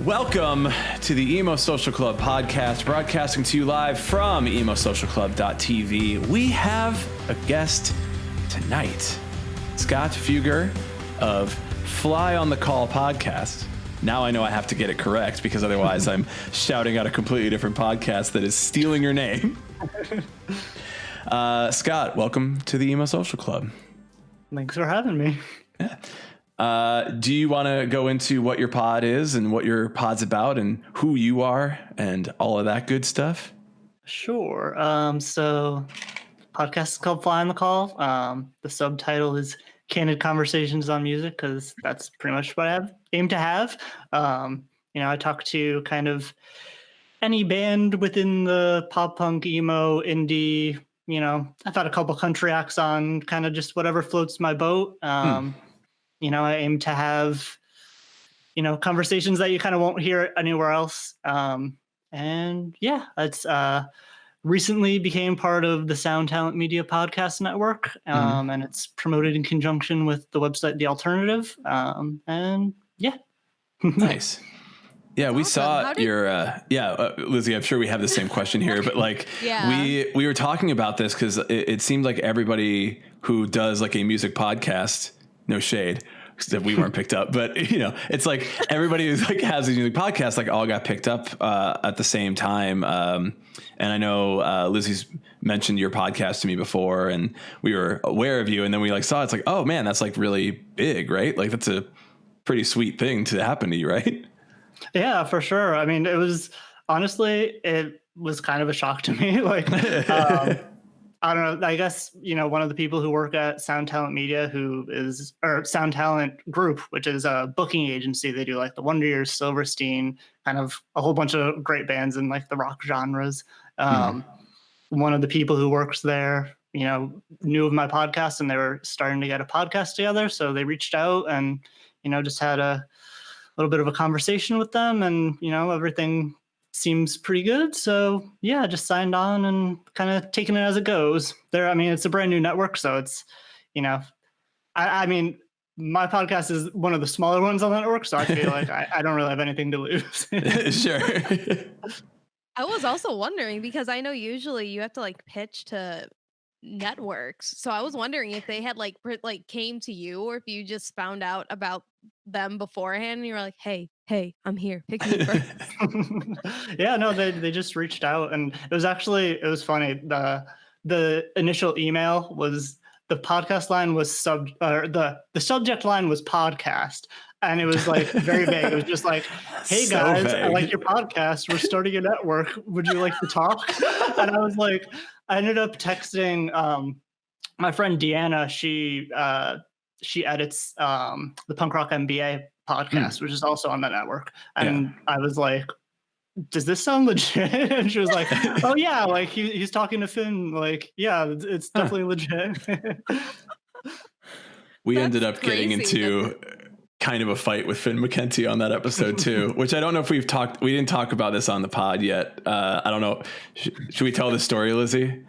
Welcome to the Emo Social Club podcast, broadcasting to you live from emosocialclub.tv. We have a guest tonight, Scott Fugger of Fly on the Call podcast. Now I know I have to get it correct because otherwise I'm shouting out a completely different podcast that is stealing your name. Scott, welcome to the Emo Social Club. Thanks for having me. Yeah. Do you want to go into what your pod is and what your pod's about and who you are and all of that good stuff? Sure. So podcast is called Fly on the Call. The subtitle is Candid Conversations on Music because that's pretty much what I aim to have. I talk to kind of any band within the pop punk, emo, indie. I've had a couple country acts on, kind of just whatever floats my boat. I aim to have, conversations that you kind of won't hear anywhere else. It's recently became part of the Sound Talent Media Podcast Network, and it's promoted in conjunction with the website The Alternative. Nice. Yeah, we saw your, Lizzie, I'm sure we have the same question here, but we were talking about this because it seemed like everybody who does like a music podcast, no shade, that we weren't picked up, but it's like everybody who's like has a music podcast, like all got picked up at the same time. And I know Lizzie's mentioned your podcast to me before and we were aware of you. And then we like saw, it's like, oh man, that's like really big, right? Like that's a pretty sweet thing to happen to you, right? Yeah, for sure. I mean, it was kind of a shock to me. I don't know. I guess, one of the people who work at Sound Talent Media, or Sound Talent Group, which is a booking agency. They do like the Wonder Years, Silverstein, kind of a whole bunch of great bands in like the rock genres. One of the people who works there, knew of my podcast and they were starting to get a podcast together. So they reached out and, just had a little bit of a conversation with them and, everything seems pretty good. So yeah, just signed on and kind of taking it as it goes. It's a brand new network. So it's, I mean, my podcast is one of the smaller ones on the network. So I feel like I don't really have anything to lose. Sure. I was also wondering because I know usually you have to like pitch to networks. So I was wondering if they had like came to you or if you just found out about them beforehand and you were like, hey, I'm here. Pick me first. Yeah, no, they just reached out and it was funny. The initial email was the podcast line was the subject line was podcast. And it was like very vague. It was just like, hey guys, I like your podcast. We're starting a network. Would you like to talk? And I was like, I ended up texting my friend Deanna. She edits the Punk Rock MBA podcast, which is also on the network. And I was like, does this sound legit? And she was like, oh yeah, like he's talking to Finn. Like, yeah, it's definitely legit. We ended up getting into kind of a fight with Finn McKenty on that episode too, which I don't know if we didn't talk about this on the pod yet. I don't know. Should we tell the story, Lizzie?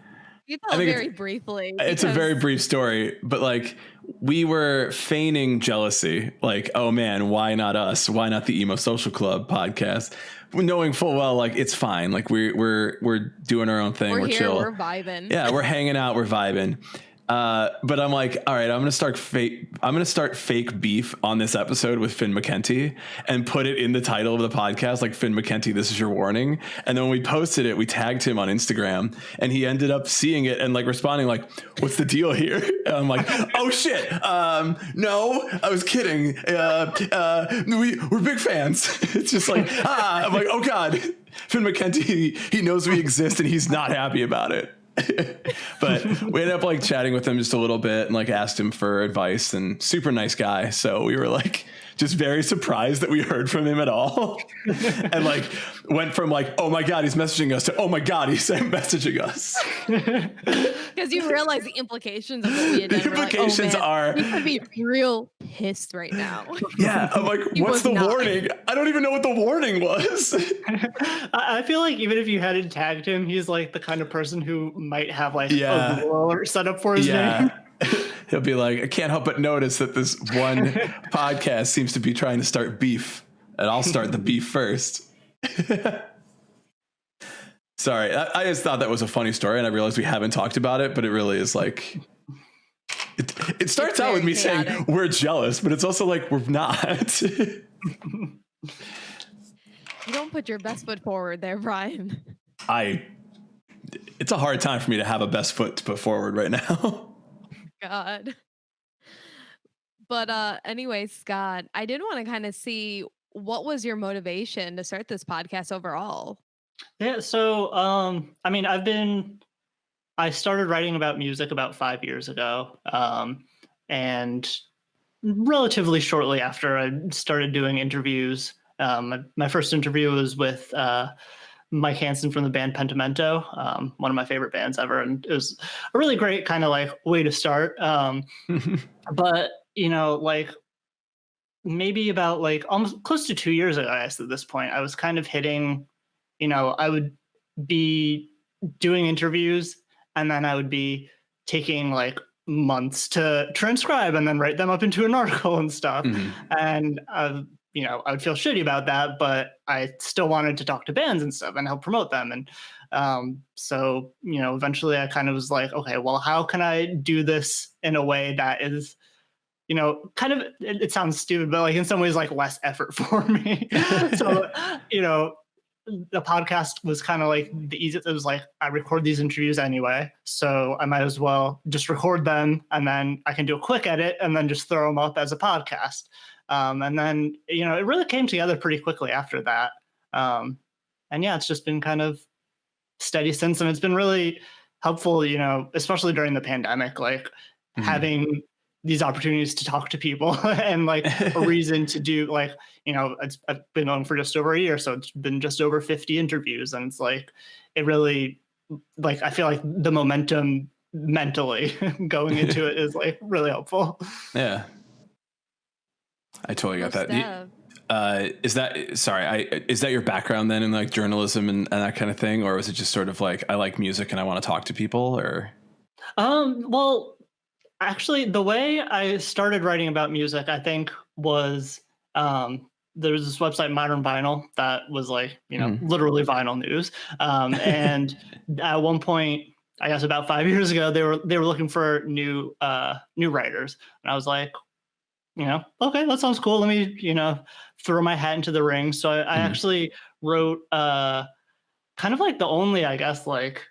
You tell very briefly. It's a very brief story, but like we were feigning jealousy. Like, oh man, why not us? Why not the Emo Social Club podcast? Knowing full well, like it's fine. Like we're doing our own thing. We're here, chill. We're vibing. Yeah, we're hanging out. We're vibing. But I'm like, all right, I'm going to start fake beef on this episode with Finn McKenty and put it in the title of the podcast. Like Finn McKenty, this is your warning. And then when we posted it, we tagged him on Instagram and he ended up seeing it and like responding like, what's the deal here? And I'm like, oh shit. No, I was kidding. We're big fans. It's just like, I'm like, oh God, Finn McKenty, he knows we exist and he's not happy about it. But we ended up like chatting with him just a little bit and like asked him for advice and super nice guy. So we were like, just very surprised that we heard from him at all. And like went from like, oh my God, he's messaging us to, oh my God, he's messaging us. Because you realize the implications of what we had done. The implications are... We could be real pissed right now. Yeah, I'm like, what's the warning? I don't even know what the warning was. I feel like even if you hadn't tagged him, he's like the kind of person who might have like a Google alert set up for his name. He'll be like, I can't help but notice that this one podcast seems to be trying to start beef, and I'll start the beef first. Sorry, I just thought that was a funny story, and I realized we haven't talked about it, but it really is like... It starts out with me saying we're jealous, but it's also like we're not. You don't put your best foot forward there, Brian. It's a hard time for me to have a best foot to put forward right now. God. But anyway, Scott, I did want to kind of see what was your motivation to start this podcast overall? Yeah, so I mean, I started writing about music about 5 years ago, and relatively shortly after I started doing interviews. My first interview was with Mike Hansen from the band Pentimento, one of my favorite bands ever, and it was a really great kind of like way to start. But you know, like maybe about like almost close to 2 years ago, I guess at this point, I was kind of hitting, you know, I would be doing interviews and then I would be taking like months to transcribe and then write them up into an article and stuff. And you know, I would feel shitty about that, but I still wanted to talk to bands and stuff and help promote them. And so, you know, eventually I kind of was like, okay, well, how can I do this in a way that is, you know, kind of, it sounds stupid, but like in some ways, like less effort for me. So, you know, the podcast was kind of like the easiest. It was like, I record these interviews anyway, so I might as well just record them and then I can do a quick edit and then just throw them up as a podcast. And then, you know, it really came together pretty quickly after that. And yeah, it's just been kind of steady since, and it's been really helpful, you know, especially during the pandemic, like having these opportunities to talk to people and like a reason to do, like, you know, I've been on for just over a year, so it's been just over 50 interviews, and it's like, it really, like, I feel like the momentum mentally going into it is like really helpful. Yeah. I totally got that. Is that your background then in like journalism and that kind of thing? Or was it just sort of like, I like music and I want to talk to people, or? Well, actually the way I started writing about music, I think was, there was this website, Modern Vinyl, that was like, you know, literally vinyl news. And at one point, I guess about 5 years ago, they were looking for new writers. And I was like, you know, okay, that sounds cool. Let me, you know, throw my hat into the ring. So I actually wrote kind of like the only, I guess, like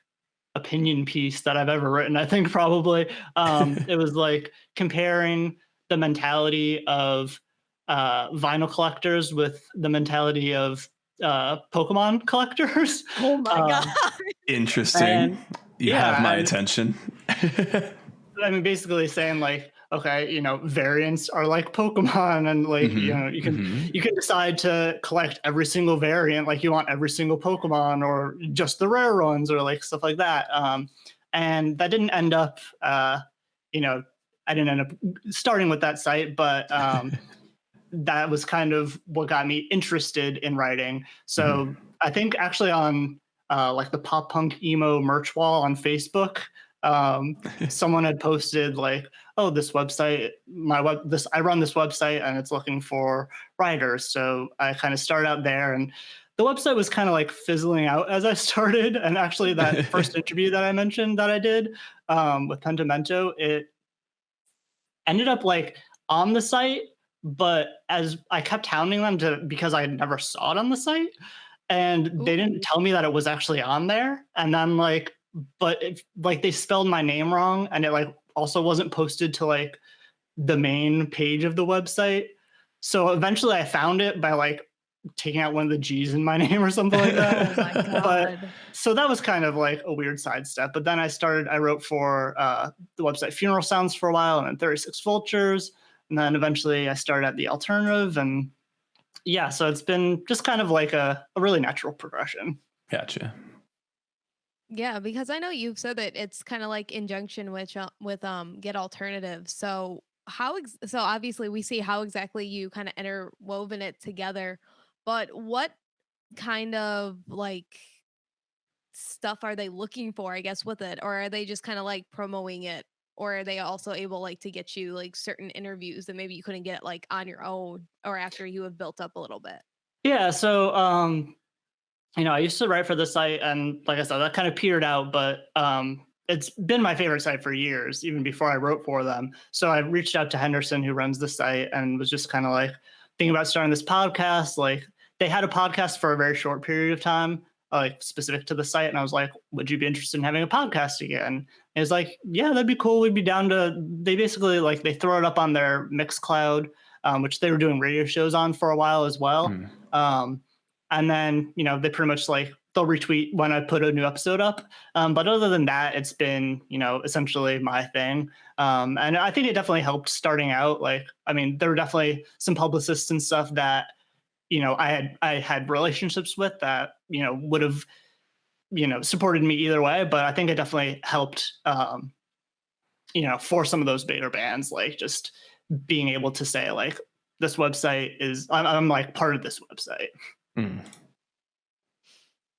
opinion piece that I've ever written, I think probably. It was like comparing the mentality of vinyl collectors with the mentality of Pokemon collectors. Oh my God. Interesting. You have my attention. I mean, basically saying like, okay, you know, variants are like Pokemon, and like, you know, you can decide to collect every single variant, like you want every single Pokemon or just the rare ones or like stuff like that. And that didn't end up, you know, I didn't end up starting with that site, but that was kind of what got me interested in writing. So I think actually on like the pop punk emo merch wall on Facebook, someone had posted like, oh, this website, I run this website and it's looking for writers. So I kind of started out there, and the website was kind of like fizzling out as I started. And actually that first interview that I mentioned that I did with Pentimento, it ended up like on the site, but as I kept hounding them because I never saw it on the site, and they didn't tell me that it was actually on there. And then like, but like they spelled my name wrong, and it like also wasn't posted to like the main page of the website. So eventually I found it by like taking out one of the G's in my name or something like that. Oh my God. But so that was kind of like a weird sidestep. But then I wrote for the website Funeral Sounds for a while, and then 36 Vultures. And then eventually I started at the alternative, and yeah, so it's been just kind of like a really natural progression. Gotcha. Yeah, because I know you've said that it's kind of like in junction with Get Alternative. So so obviously we see how exactly you kind of interwoven it together, but what kind of like stuff are they looking for, I guess, with it? Or are they just kind of like promoting it? Or are they also able like to get you like certain interviews that maybe you couldn't get like on your own or after you have built up a little bit? Yeah, so I used to write for the site, and like I said, that kind of petered out, but it's been my favorite site for years, even before I wrote for them. So I reached out to Henderson, who runs the site, and was just kind of like thinking about starting this podcast. Like, they had a podcast for a very short period of time, like specific to the site, and I was like, would you be interested in having a podcast again? And it's like, yeah, that'd be cool. We'd be down to. They basically like they throw it up on their Mixcloud, which they were doing radio shows on for a while as well. And then, they pretty much like they'll retweet when I put a new episode up. But other than that, it's been, essentially my thing. And I think it definitely helped starting out. Like, I mean, there were definitely some publicists and stuff that, I had relationships with that, would have, supported me either way. But I think it definitely helped, for some of those bigger bands, like just being able to say like, this website is, I'm like part of this website.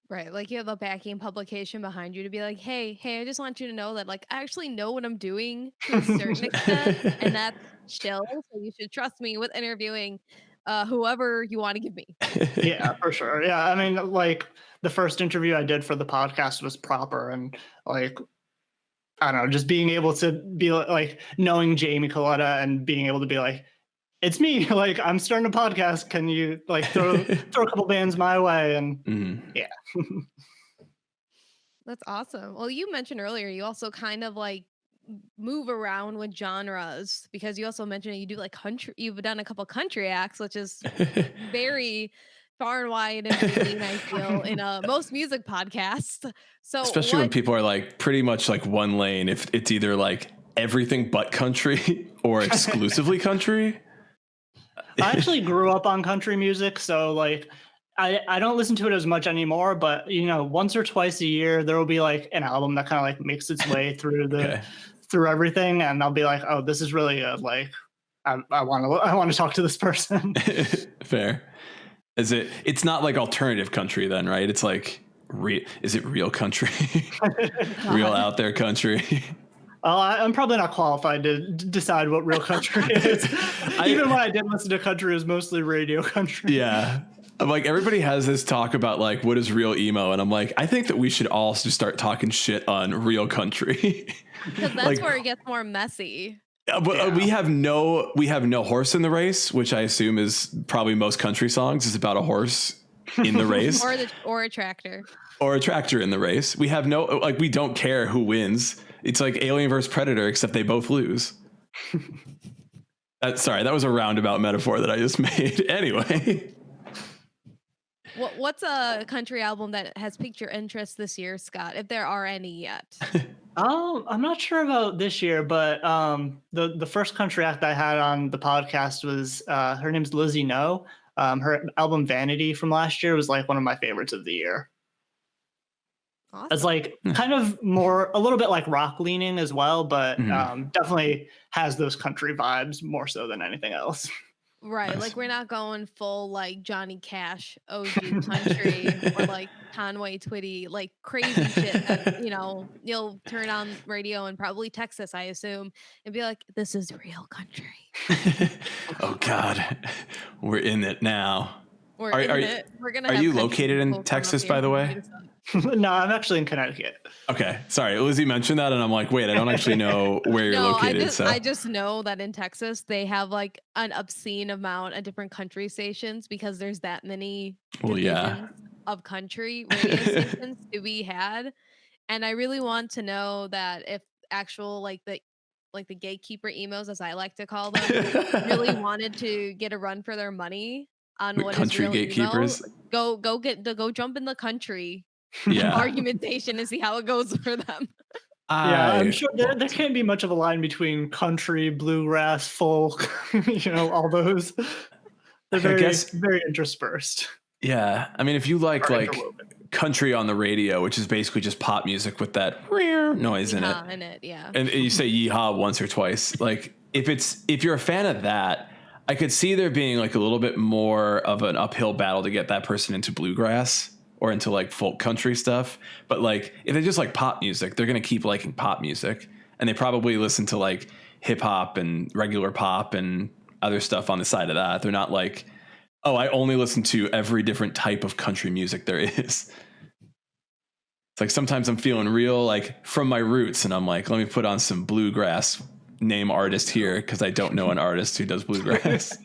Right, like you have a backing publication behind you to be like, hey, I just want you to know that like I actually know what I'm doing to a certain extent, and that's chill. So you should trust me with interviewing whoever you want to give me. Yeah, for sure. Yeah, I mean, like the first interview I did for the podcast was proper, and like I don't know, just being able to be like knowing Jamie Coletta and being able to be like, it's me. Like, I'm starting a podcast. Can you like throw a couple bands my way? And yeah. That's awesome. Well, you mentioned earlier you also kind of like move around with genres because you also mentioned you do like country. You've done a couple country acts, which is very far and wide in between, I feel, in most music podcasts. So especially when people are like pretty much like one lane, if it's either like everything but country or exclusively country. I actually grew up on country music, so like I don't listen to it as much anymore, but once or twice a year there will be like an album that kind of like makes its way through through everything, and I'll be like, oh, this is really good. Like I want to talk to this person. Fair. It's not like alternative country then, right? It's like is it real country? Real out there country? I'm probably not qualified to decide what real country is. Even when I did listen to country, it was mostly radio country. Yeah. I'm like, everybody has this talk about like, what is real emo? And I'm like, I think that we should all just start talking shit on real country. Because that's where it gets more messy. But we have no horse in the race, which I assume is probably most country songs is about a horse in the race. or a tractor. Or a tractor in the race. We have we don't care who wins. It's like Alien vs. Predator, except they both lose. Sorry, that was a roundabout metaphor that I just made. Anyway. What's a country album that has piqued your interest this year, Scott, if there are any yet? I'm not sure about this year, but the first country act I had on the podcast was her name's Lizzie No. Her album Vanity from last year was like one of my favorites of the year. Awesome. It's like kind of a little bit like rock leaning as well, but definitely has those country vibes more so than anything else. Right. Nice. Like we're not going full like Johnny Cash, OG country or like Conway Twitty, like crazy shit that, you'll turn on radio and probably Texas, I assume, and be like, this is real country. Oh God. We're in it now. We're gonna are you located in Texas, by the way? No, I'm actually in Connecticut. Okay, sorry. Lizzie mentioned that, and I'm like, wait, I don't actually know where you're located. I just know that in Texas they have like an obscene amount of different country stations because there's that many of country radio stations to be had, and I really want to know that if actual like the gatekeeper emos, as I like to call them, really wanted to get a run for their money on what country is real gatekeepers. Emo, go jump in the country. Yeah. Argumentation and see how it goes for them. Yeah, I'm sure there can't be much of a line between country, bluegrass, folk, all those. They're I very, guess, very interspersed yeah. I mean, if you like or interwoven. country on the radio, which is basically just pop music with that noise in it, Yeah. and you say yeehaw once or twice, like if you're a fan of that, I could see there being like a little bit more of an uphill battle to get that person into bluegrass or into like folk country stuff. But like if they just like pop music, they're gonna keep liking pop music, and they probably listen to like hip hop and regular pop and other stuff on the side of that. They're not like, oh, I only listen to every different type of country music there is. It's like sometimes I'm feeling real like from my roots, and I'm like, let me put on some bluegrass, name artist here, because I don't know an artist who does bluegrass.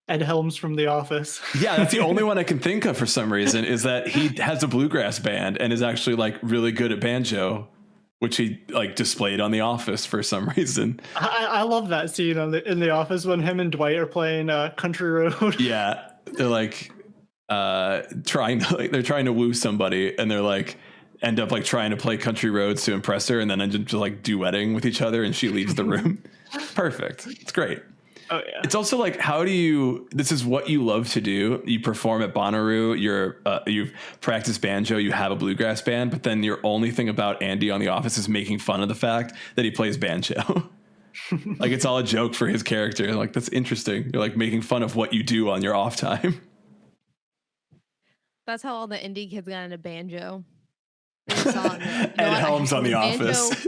Ed Helms from The Office. Yeah, that's the only one I can think of for some reason, is that he has a bluegrass band and is actually like really good at banjo, which he like displayed on The Office for some reason. I love that scene in The Office when him and Dwight are playing Country Road. Yeah, they're like trying to woo somebody, and they're like end up like trying to play Country Roads to impress her, and then end up just like duetting with each other, and she leaves the room. Perfect. It's great. Oh yeah. It's also like, this is what you love to do. You perform at Bonnaroo, you've practiced banjo, you have a bluegrass band, but then your only thing about Andy on The Office is making fun of the fact that he plays banjo. Like it's all a joke for his character. Like, that's interesting. You're like making fun of what you do on your off time. That's how all the indie kids got into banjo. Ed Helms on The Office.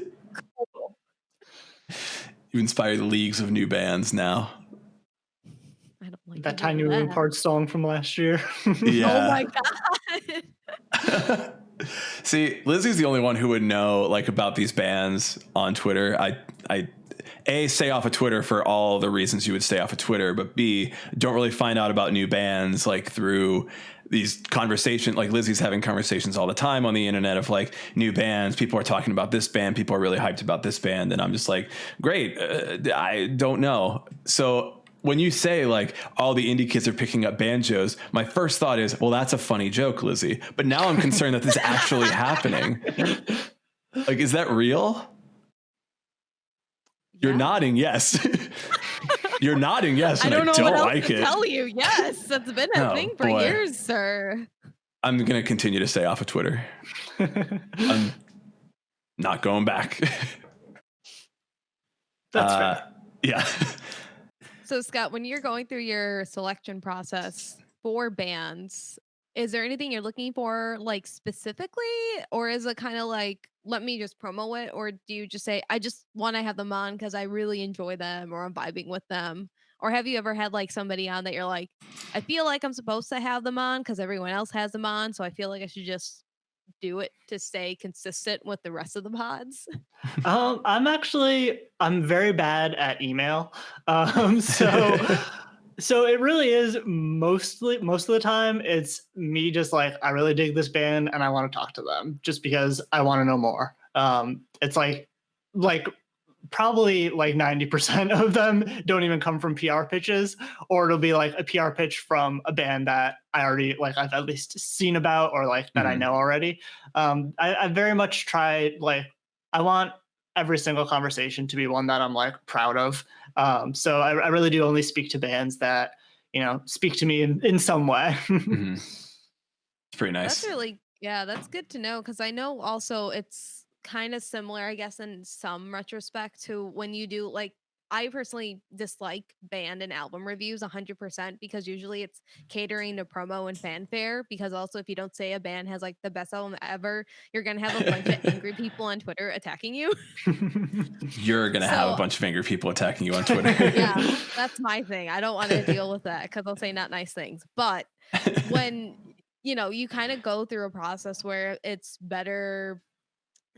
You inspire the leagues of new bands now. I don't like that Tiny Moving Parts song from last year. Yeah. Oh my god. See, Lizzie's the only one who would know like about these bands on Twitter. I stay off of Twitter for all the reasons you would stay off of Twitter, but B, don't really find out about new bands like through these conversations. Like Lizzie's having conversations all the time on the internet of like new bands. People are talking about this band. People are really hyped about this band. And I'm just like, great. I don't know. So when you say like all the indie kids are picking up banjos, my first thought is, well, that's a funny joke, Lizzie. But now I'm concerned that this is actually happening. Like, is that real? You're nodding yes. You're nodding yes, and I don't what else like to it. Tell you yes, that's been a thing for years, sir. I'm gonna continue to stay off of Twitter. I'm not going back. That's fair. Yeah. So Scott, when you're going through your selection process for bands, is there anything you're looking for like specifically, or is it kind of like, let me just promo it, or do you just say, I just want to have them on because I really enjoy them or I'm vibing with them? Or have you ever had like somebody on that you're like, I feel like I'm supposed to have them on because everyone else has them on, so I feel like I should just do it to stay consistent with the rest of the pods? I'm very bad at email. So it really is most of the time it's me just like, I really dig this band and I want to talk to them just because I want to know more. It's like probably like 90% of them don't even come from PR pitches, or it'll be like a PR pitch from a band that I already like, I've at least seen about, or like that I know already. I very much try, like, I want every single conversation to be one that I'm like proud of. So I really do only speak to bands that, speak to me in some way. Mm-hmm. It's pretty nice. That's good to know, because I know also it's kind of similar, I guess, in some retrospect to when you do like, I personally dislike band and album reviews 100% because usually it's catering to promo and fanfare, because also if you don't say a band has like the best album ever, you're going to have a bunch of angry people on Twitter attacking you. You're going to have a bunch of angry people attacking you on Twitter. Yeah, that's my thing. I don't want to deal with that because they'll say not nice things. But when, you kind of go through a process where it's better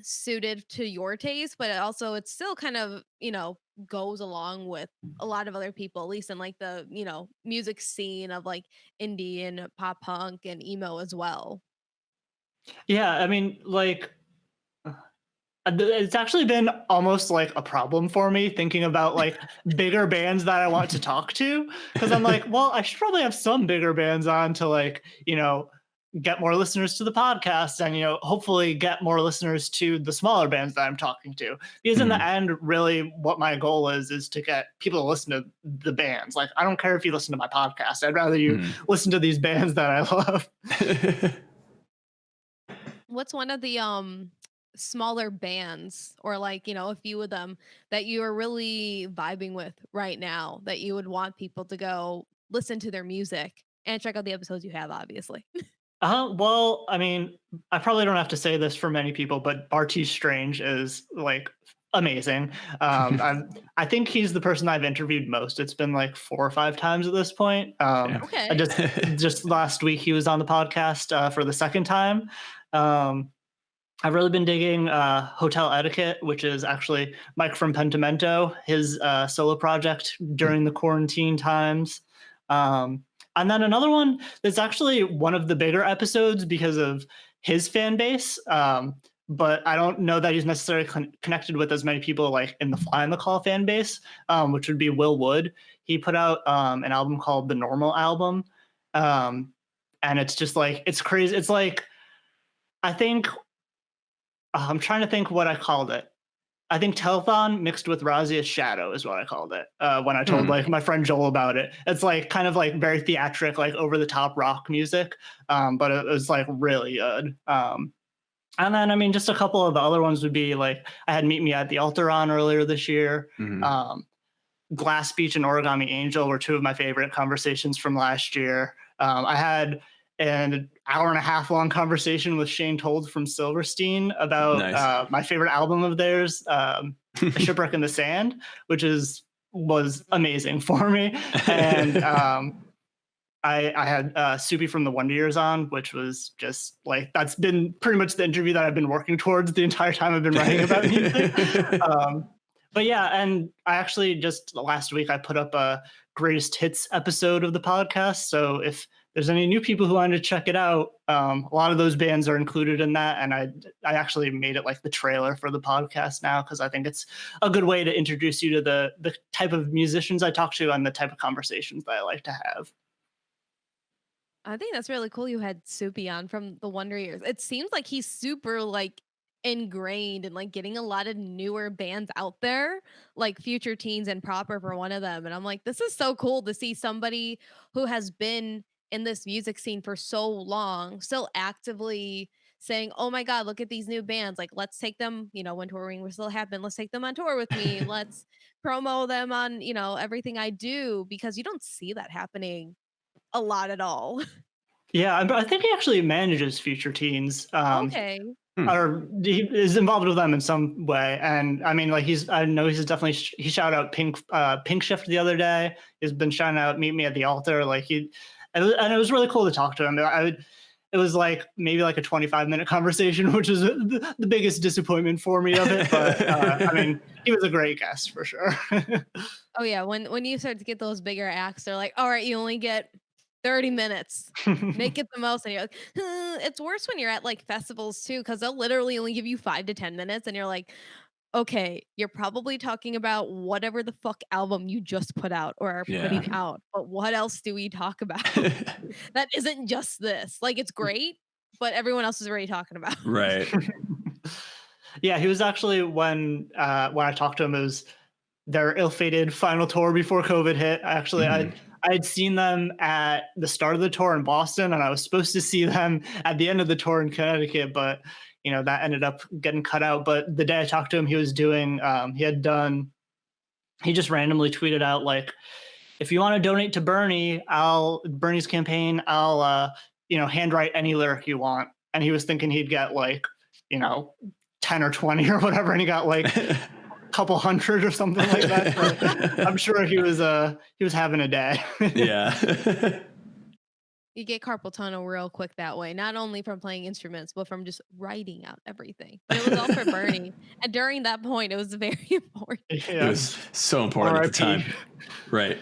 suited to your taste, but it's still kind of, goes along with a lot of other people, at least in like the, music scene of like indie and pop punk and emo as well. Yeah, I mean, like, it's actually been almost like a problem for me thinking about like bigger bands that I want to talk to, because I'm like, well, I should probably have some bigger bands on to like, get more listeners to the podcast and, hopefully get more listeners to the smaller bands that I'm talking to. Because in the end, really what my goal is to get people to listen to the bands. Like, I don't care if you listen to my podcast. I'd rather you listen to these bands that I love. What's one of the smaller bands, or like, a few of them that you are really vibing with right now that you would want people to go listen to their music and check out the episodes you have, obviously? Well, I mean, I probably don't have to say this for many people, but Barty Strange is like amazing. I think he's the person I've interviewed most. It's been like 4 or 5 times at this point. Okay. I just last week he was on the podcast for the second time. I've really been digging Hotel Etiquette, which is actually Mike from Pentimento, his solo project during the quarantine times. And then another one that's actually one of the bigger episodes because of his fan base. But I don't know that he's necessarily connected with as many people like in the Fly on the Call fan base, which would be Will Wood. He put out an album called The Normal Album. And it's just like, it's crazy. It's like, I think, I'm trying to think what I called it. I think Telethon mixed with Razia's Shadow is what I called it when I told like my friend Joel about it. It's like kind of like very theatric, like over the top rock music, but it was like really good. And then, I mean, just a couple of the other ones would be like I had Meet Me at the Altar on earlier this year. Glass Beach and Origami Angel were 2 of my favorite conversations from last year. I had an hour and a half long conversation with Shane Told from Silverstein about my favorite album of theirs, Shipwreck in the Sand, which was amazing for me. And I had Soupy from the Wonder Years on, which was just like, that's been pretty much the interview that I've been working towards the entire time I've been writing about music. But yeah, and I actually just last week I put up a greatest hits episode of the podcast. So if there's any new people who want to check it out, a lot of those bands are included in that. And I actually made it like the trailer for the podcast now, because I think it's a good way to introduce you to the type of musicians I talk to and the type of conversations that I like to have. I think that's really cool you had Soupy on from the Wonder Years. It seems like he's super like ingrained and like getting a lot of newer bands out there, like Future Teens and Proper for one of them. And I'm like, this is so cool to see somebody who has been in this music scene for so long still actively saying, oh my God, look at these new bands. Like, let's take them, when touring will still happen. Let's take them on tour with me. Let's promo them on, everything I do, because you don't see that happening a lot at all. Yeah, I think he actually manages Future Teens. Okay. Or he is involved with them in some way. And I mean, like I know he's definitely, he shouted out Pink Shift the other day. He's been shouting out Meet Me at the Altar. Like and it was really cool to talk to him. It was like maybe like a 25-minute conversation, which is the biggest disappointment for me of it. But I mean, he was a great guest for sure. Oh yeah, when you start to get those bigger acts, they're like, all right, you only get 30 minutes. Make it the most. And you're like, it's worse when you're at like festivals too, because they'll literally only give you 5 to 10 minutes. And you're like, okay, you're probably talking about whatever the fuck album you just put out or are putting out. But what else do we talk about that isn't just this? Like, it's great, but everyone else is already talking about. Right. Yeah, he was actually when I talked to him, it was their ill-fated final tour before COVID hit. Actually, I had seen them at the start of the tour in Boston, and I was supposed to see them at the end of the tour in Connecticut, but that ended up getting cut out. But the day I talked to him, he was doing, he just randomly tweeted out like, if you want to donate to Bernie's campaign, I'll, handwrite any lyric you want. And he was thinking he'd get like, 10 or 20 or whatever. And he got like couple hundred or something like that. So I'm sure he was having a day. Yeah. You get carpal tunnel real quick that way, not only from playing instruments, but from just writing out everything. But it was all for Bernie. And during that point, it was very important. Yeah. It was so important at the time. Right.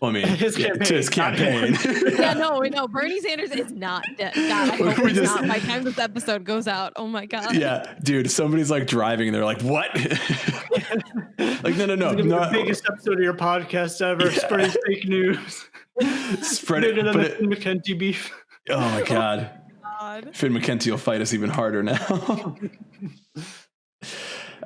Well, I mean, to his campaign. Yeah, no, Bernie Sanders is not dead. God, I hope he's not. By the time this episode goes out, oh my God. Yeah, dude, somebody's like driving and they're like, what? Like, no. The biggest episode of your podcast ever, spreading fake news. Spread it. Bigger than the McKenty beef. Oh my God. God. Finn McKenty will fight us even harder now.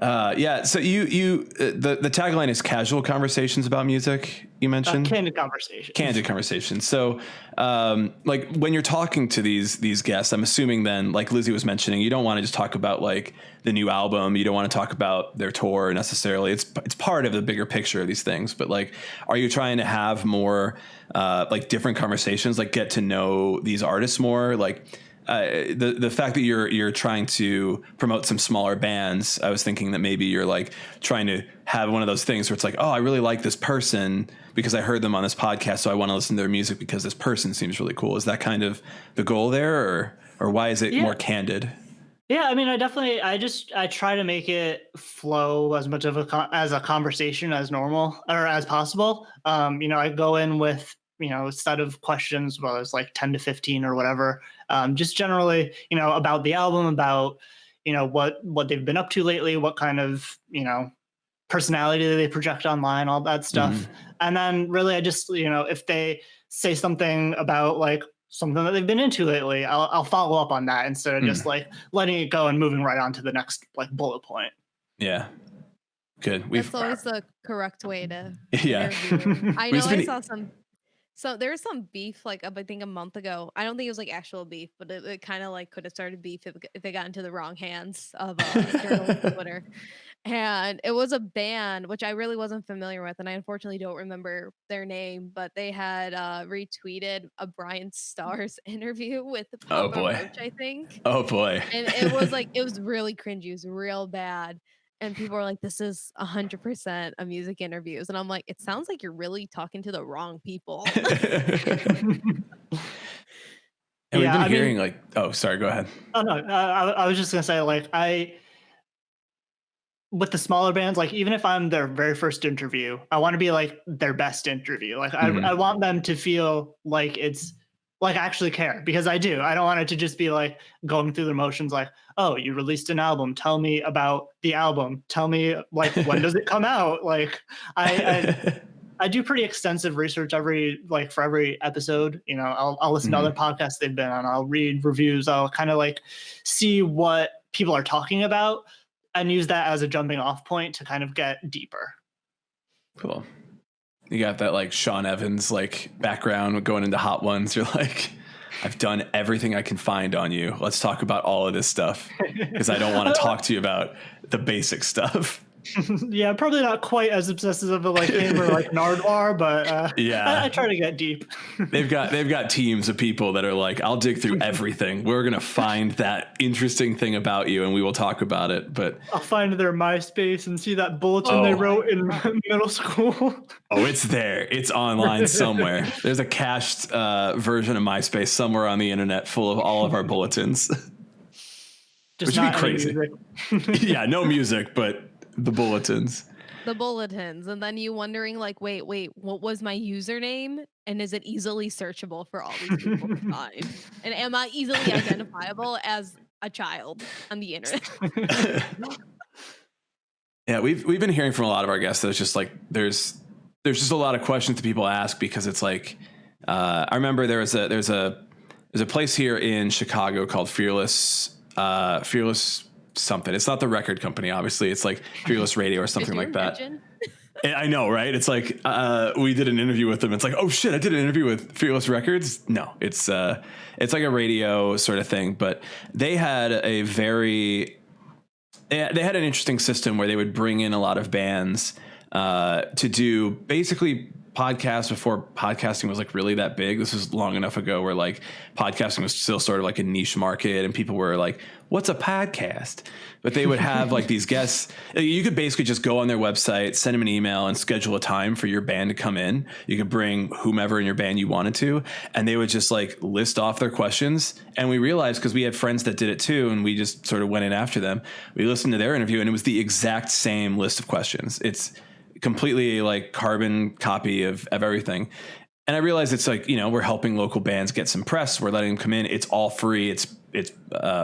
Yeah. So the tagline is casual conversations about music. You mentioned Candid conversation. Candid conversation. So, like when you're talking to these guests, I'm assuming then, like Lizzie was mentioning, you don't want to just talk about like the new album. You don't want to talk about their tour necessarily. It's part of the bigger picture of these things. But like, are you trying to have more like different conversations, like get to know these artists more, like? The fact that you're trying to promote some smaller bands, I was thinking that maybe you're like trying to have one of those things where it's like, oh, I really like this person because I heard them on this podcast, so I want to listen to their music because this person seems really cool. Is that kind of the goal there, or why is it more candid? Yeah, I mean, I try to make it flow as much of as a conversation as normal or as possible. I go in with a set of questions, well, it's like 10 to 15 or whatever. Just generally, about the album, about what they've been up to lately, what kind of personality they project online, all that stuff. Mm-hmm. And then really, I just if they say something about like something that they've been into lately, I'll follow up on that instead of just like letting it go and moving right on to the next like bullet point. Yeah. Good. That's always the correct way to yeah. I know I saw some. So there was some beef like I think a month ago. I don't think it was like actual beef, but it kind of like could have started beef if they got into the wrong hands of journalists on Twitter. And it was a band which I really wasn't familiar with, and I unfortunately don't remember their name, but they had retweeted a Brian Stars interview with Papa Roach, I think. Oh boy. And it was like it was really cringy. It was real bad. And people are like, this is 100% a music interviews. And I'm like, it sounds like you're really talking to the wrong people. And we've been hearing like, oh, sorry, go ahead. Oh, no, I was just going to say, like, with the smaller bands, like, even if I'm their very first interview, I want to be like their best interview. Like, I want them to feel like it's like I actually care, because I do. I don't want it to just be like going through the motions like, oh, you released an album. Tell me about the album. Tell me like, when does it come out? Like I do pretty extensive research for every episode. I'll listen to other podcasts they've been on. I'll read reviews. I'll kind of like see what people are talking about and use that as a jumping off point to kind of get deeper. Cool. You got that like Sean Evans like background going into Hot Ones. You're like, I've done everything I can find on you. Let's talk about all of this stuff because I don't want to talk to you about the basic stuff. Yeah, probably not quite as obsessive of like him or like Nardwar, but yeah, I try to get deep. They've got teams of people that are like, I'll dig through everything. We're gonna find that interesting thing about you, and we will talk about it. But I'll find their MySpace and see that bulletin they wrote in middle school. Oh, it's there. It's online somewhere. There's a cached version of MySpace somewhere on the internet full of all of our bulletins. Which would be crazy. Yeah, no music, but the bulletins. And then you wondering like, wait, what was my username? And is it easily searchable for all these people to find? And am I easily identifiable as a child on the internet? Yeah, we've been hearing from a lot of our guests that it's just like there's just a lot of questions that people ask because it's like I remember there's a place here in Chicago called Fearless something. It's not the record company, obviously. It's like Fearless Radio or something like that. I know, right? It's like we did an interview with them. It's like, oh shit, I did an interview with Fearless Records. No, it's like a radio sort of thing. But they had they had an interesting system where they would bring in a lot of bands to do basically podcasts before podcasting was like really that big. This was long enough ago where like podcasting was still sort of like a niche market and people were like, what's a podcast? But they would have like these guests. You could basically just go on their website, send them an email and schedule a time for your band to come in. You could bring whomever in your band you wanted to, and they would just like list off their questions. And we realized, because we had friends that did it too, and we just sort of went in after them. We listened to their interview and it was the exact same list of questions. It's completely like carbon copy of everything. And I realize it's like, we're helping local bands get some press. We're letting them come in. It's all free. It's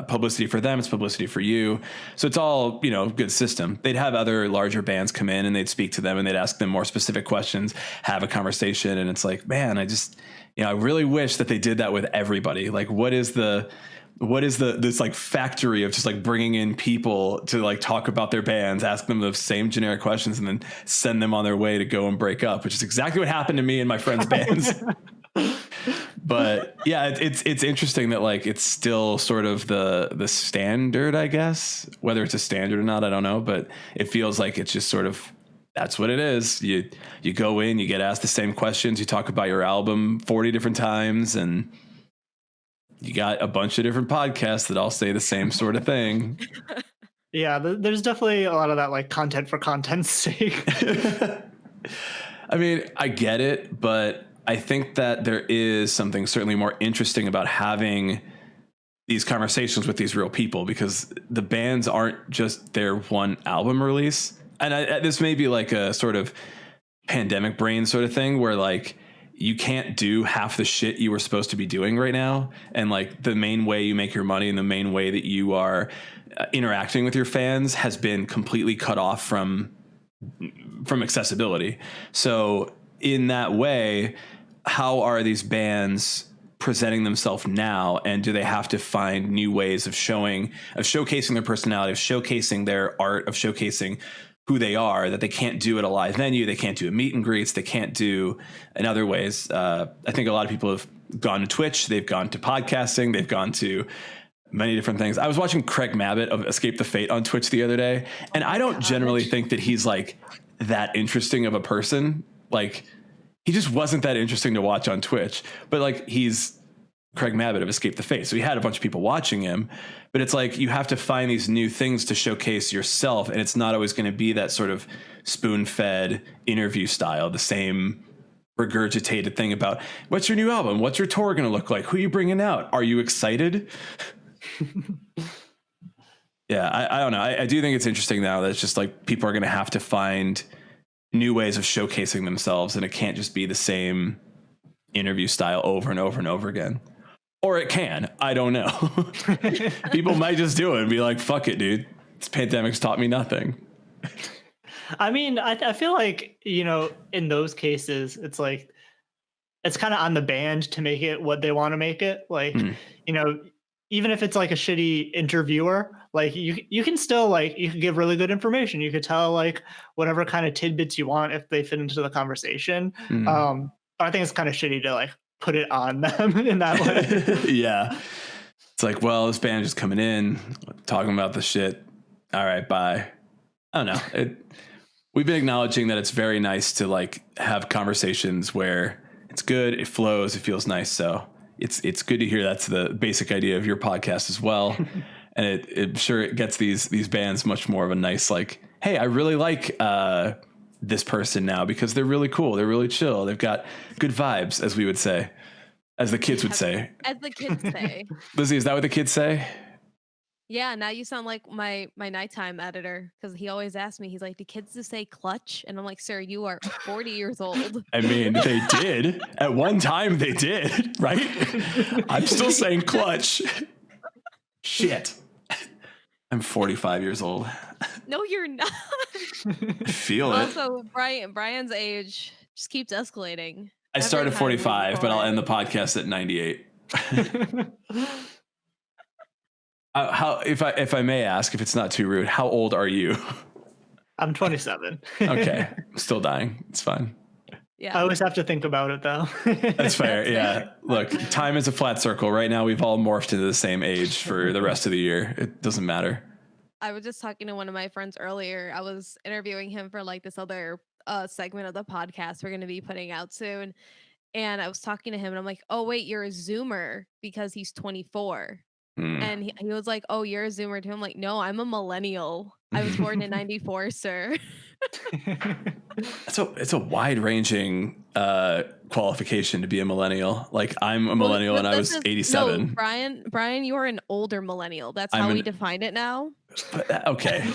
publicity for them. It's publicity for you. So it's all, good system. They'd have other larger bands come in and they'd speak to them and they'd ask them more specific questions, have a conversation. And it's like, man, I just, I really wish that they did that with everybody. Like, what is this like factory of just like bringing in people to like talk about their bands, ask them the same generic questions, and then send them on their way to go and break up, which is exactly what happened to me and my friends' bands. But yeah, it's interesting that like it's still sort of the standard, I guess. Whether it's a standard or not, I don't know, but it feels like it's just sort of, that's what it is. You go in, you get asked the same questions, you talk about your album 40 different times, and you got a bunch of different podcasts that all say the same sort of thing. Yeah, there's definitely a lot of that, like, content for content's sake. I mean, I get it, but I think that there is something certainly more interesting about having these conversations with these real people, because the bands aren't just their one album release. And this may be like a sort of pandemic brain sort of thing where like, you can't do half the shit you were supposed to be doing right now. And like the main way you make your money and the main way that you are interacting with your fans has been completely cut off from accessibility. So in that way, how are these bands presenting themselves now? And do they have to find new ways of showcasing their personality, of showcasing their art, of showcasing who they are, that they can't do at a live venue, they can't do at meet and greets, they can't do in other ways. I think a lot of people have gone to Twitch, they've gone to podcasting, they've gone to many different things. I was watching Craig Mabbitt of Escape the Fate on Twitch the other day, and I don't generally think that he's like that interesting of a person. Like, he just wasn't that interesting to watch on Twitch, but like, he's Craig Mabbitt of Escape the Fate. So he had a bunch of people watching him, but it's like, you have to find these new things to showcase yourself. And it's not always going to be that sort of spoon-fed interview style, the same regurgitated thing about what's your new album? What's your tour going to look like? Who are you bringing out? Are you excited? Yeah, I don't know. I do think it's interesting now that it's just like people are going to have to find new ways of showcasing themselves, and it can't just be the same interview style over and over and over again. Or it can. I don't know. People might just do it and be like, fuck it, dude. This pandemic's taught me nothing. I mean, I feel like, in those cases, it's like, it's kind of on the band to make it what they want to make it. Like, even if it's like a shitty interviewer, like you can still like, you can give really good information. You could tell like whatever kind of tidbits you want if they fit into the conversation. I think it's kind of shitty to like put it on them in that way. Yeah. It's like, well, this band just coming in, talking about the shit. All right, bye. I don't know. We've been acknowledging that it's very nice to like have conversations where it's good, it flows, it feels nice. So it's good to hear that's the basic idea of your podcast as well. And it sure it gets these bands much more of a nice, like, hey, I really like this person now because they're really cool. They're really chill. They've got good vibes, as we would say, as the kids would say. As the kids say. Lizzie, is that what the kids say? Yeah, now you sound like my nighttime editor, because he always asks me, he's like, do kids just say clutch? And I'm like, sir, you are 40 years old. I mean, they did. At one time they did, right? I'm still saying clutch. Shit. I'm 45 years old. No, you're not. I feel it. Also, Brian's age just keeps escalating. I started at 45, but I'll end the podcast at 98. How, if I may ask, if it's not too rude, how old are you? I'm 27. Okay, I'm still dying. It's fine. Yeah, I always have to think about it though. That's fair. Yeah. Look, time is a flat circle. Right now, we've all morphed into the same age for the rest of the year. It doesn't matter. I was just talking to one of my friends earlier. I was interviewing him for like this other segment of the podcast we're going to be putting out soon. And I was talking to him and I'm like, oh, wait, you're a Zoomer because he's 24. And he was like, oh, you're a Zoomer too. I'm like, no, I'm a millennial. I was born in 94, sir. It's a wide ranging qualification to be a millennial. Like, I'm a millennial and I was 87. No, Brian, you are an older millennial. That's how we define it now. But, okay.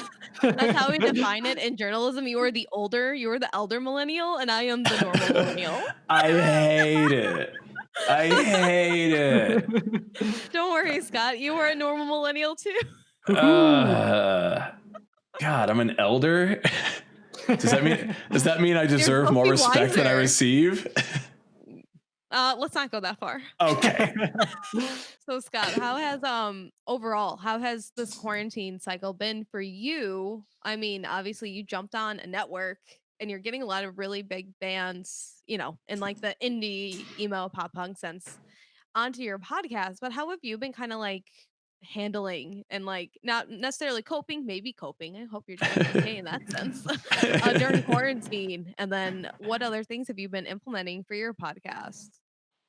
That's how we define it in journalism. You are the elder millennial, and I am the normal millennial. I hate it. I hate it. Don't worry, Scott. You are a normal millennial too. God, I'm an elder. Does that mean I deserve more respect than I receive? Let's not go that far. Okay. So Scott, how has this quarantine cycle been for you? I mean, obviously you jumped on a network and you're getting a lot of really big bands, in like the indie emo pop punk sense onto your podcast, but how have you been kind of like handling and like not necessarily coping, maybe coping. I hope you're doing okay in that sense during quarantine. And then what other things have you been implementing for your podcast?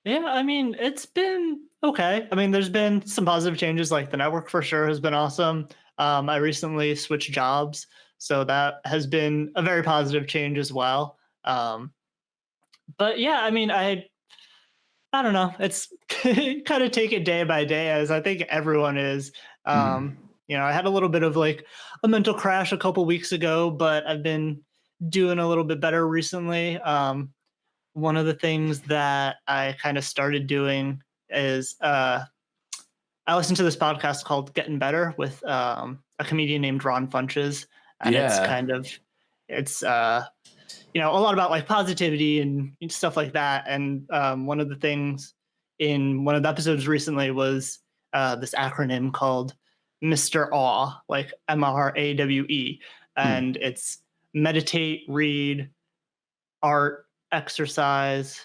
Yeah, I mean, it's been okay. I mean, there's been some positive changes, like the network for sure has been awesome. I recently switched jobs, so that has been a very positive change as well. But yeah, I mean, I don't know. It's kind of take it day by day, as I think everyone is. I had a little bit of like a mental crash a couple weeks ago, but I've been doing a little bit better recently. One of the things that I kind of started doing is I listened to this podcast called Getting Better with a comedian named Ron Funches, and it's a lot about like positivity and stuff like that. And one of the things in one of the episodes recently was this acronym called Mr. Awe, like MRAWE, and it's meditate, read, art, exercise.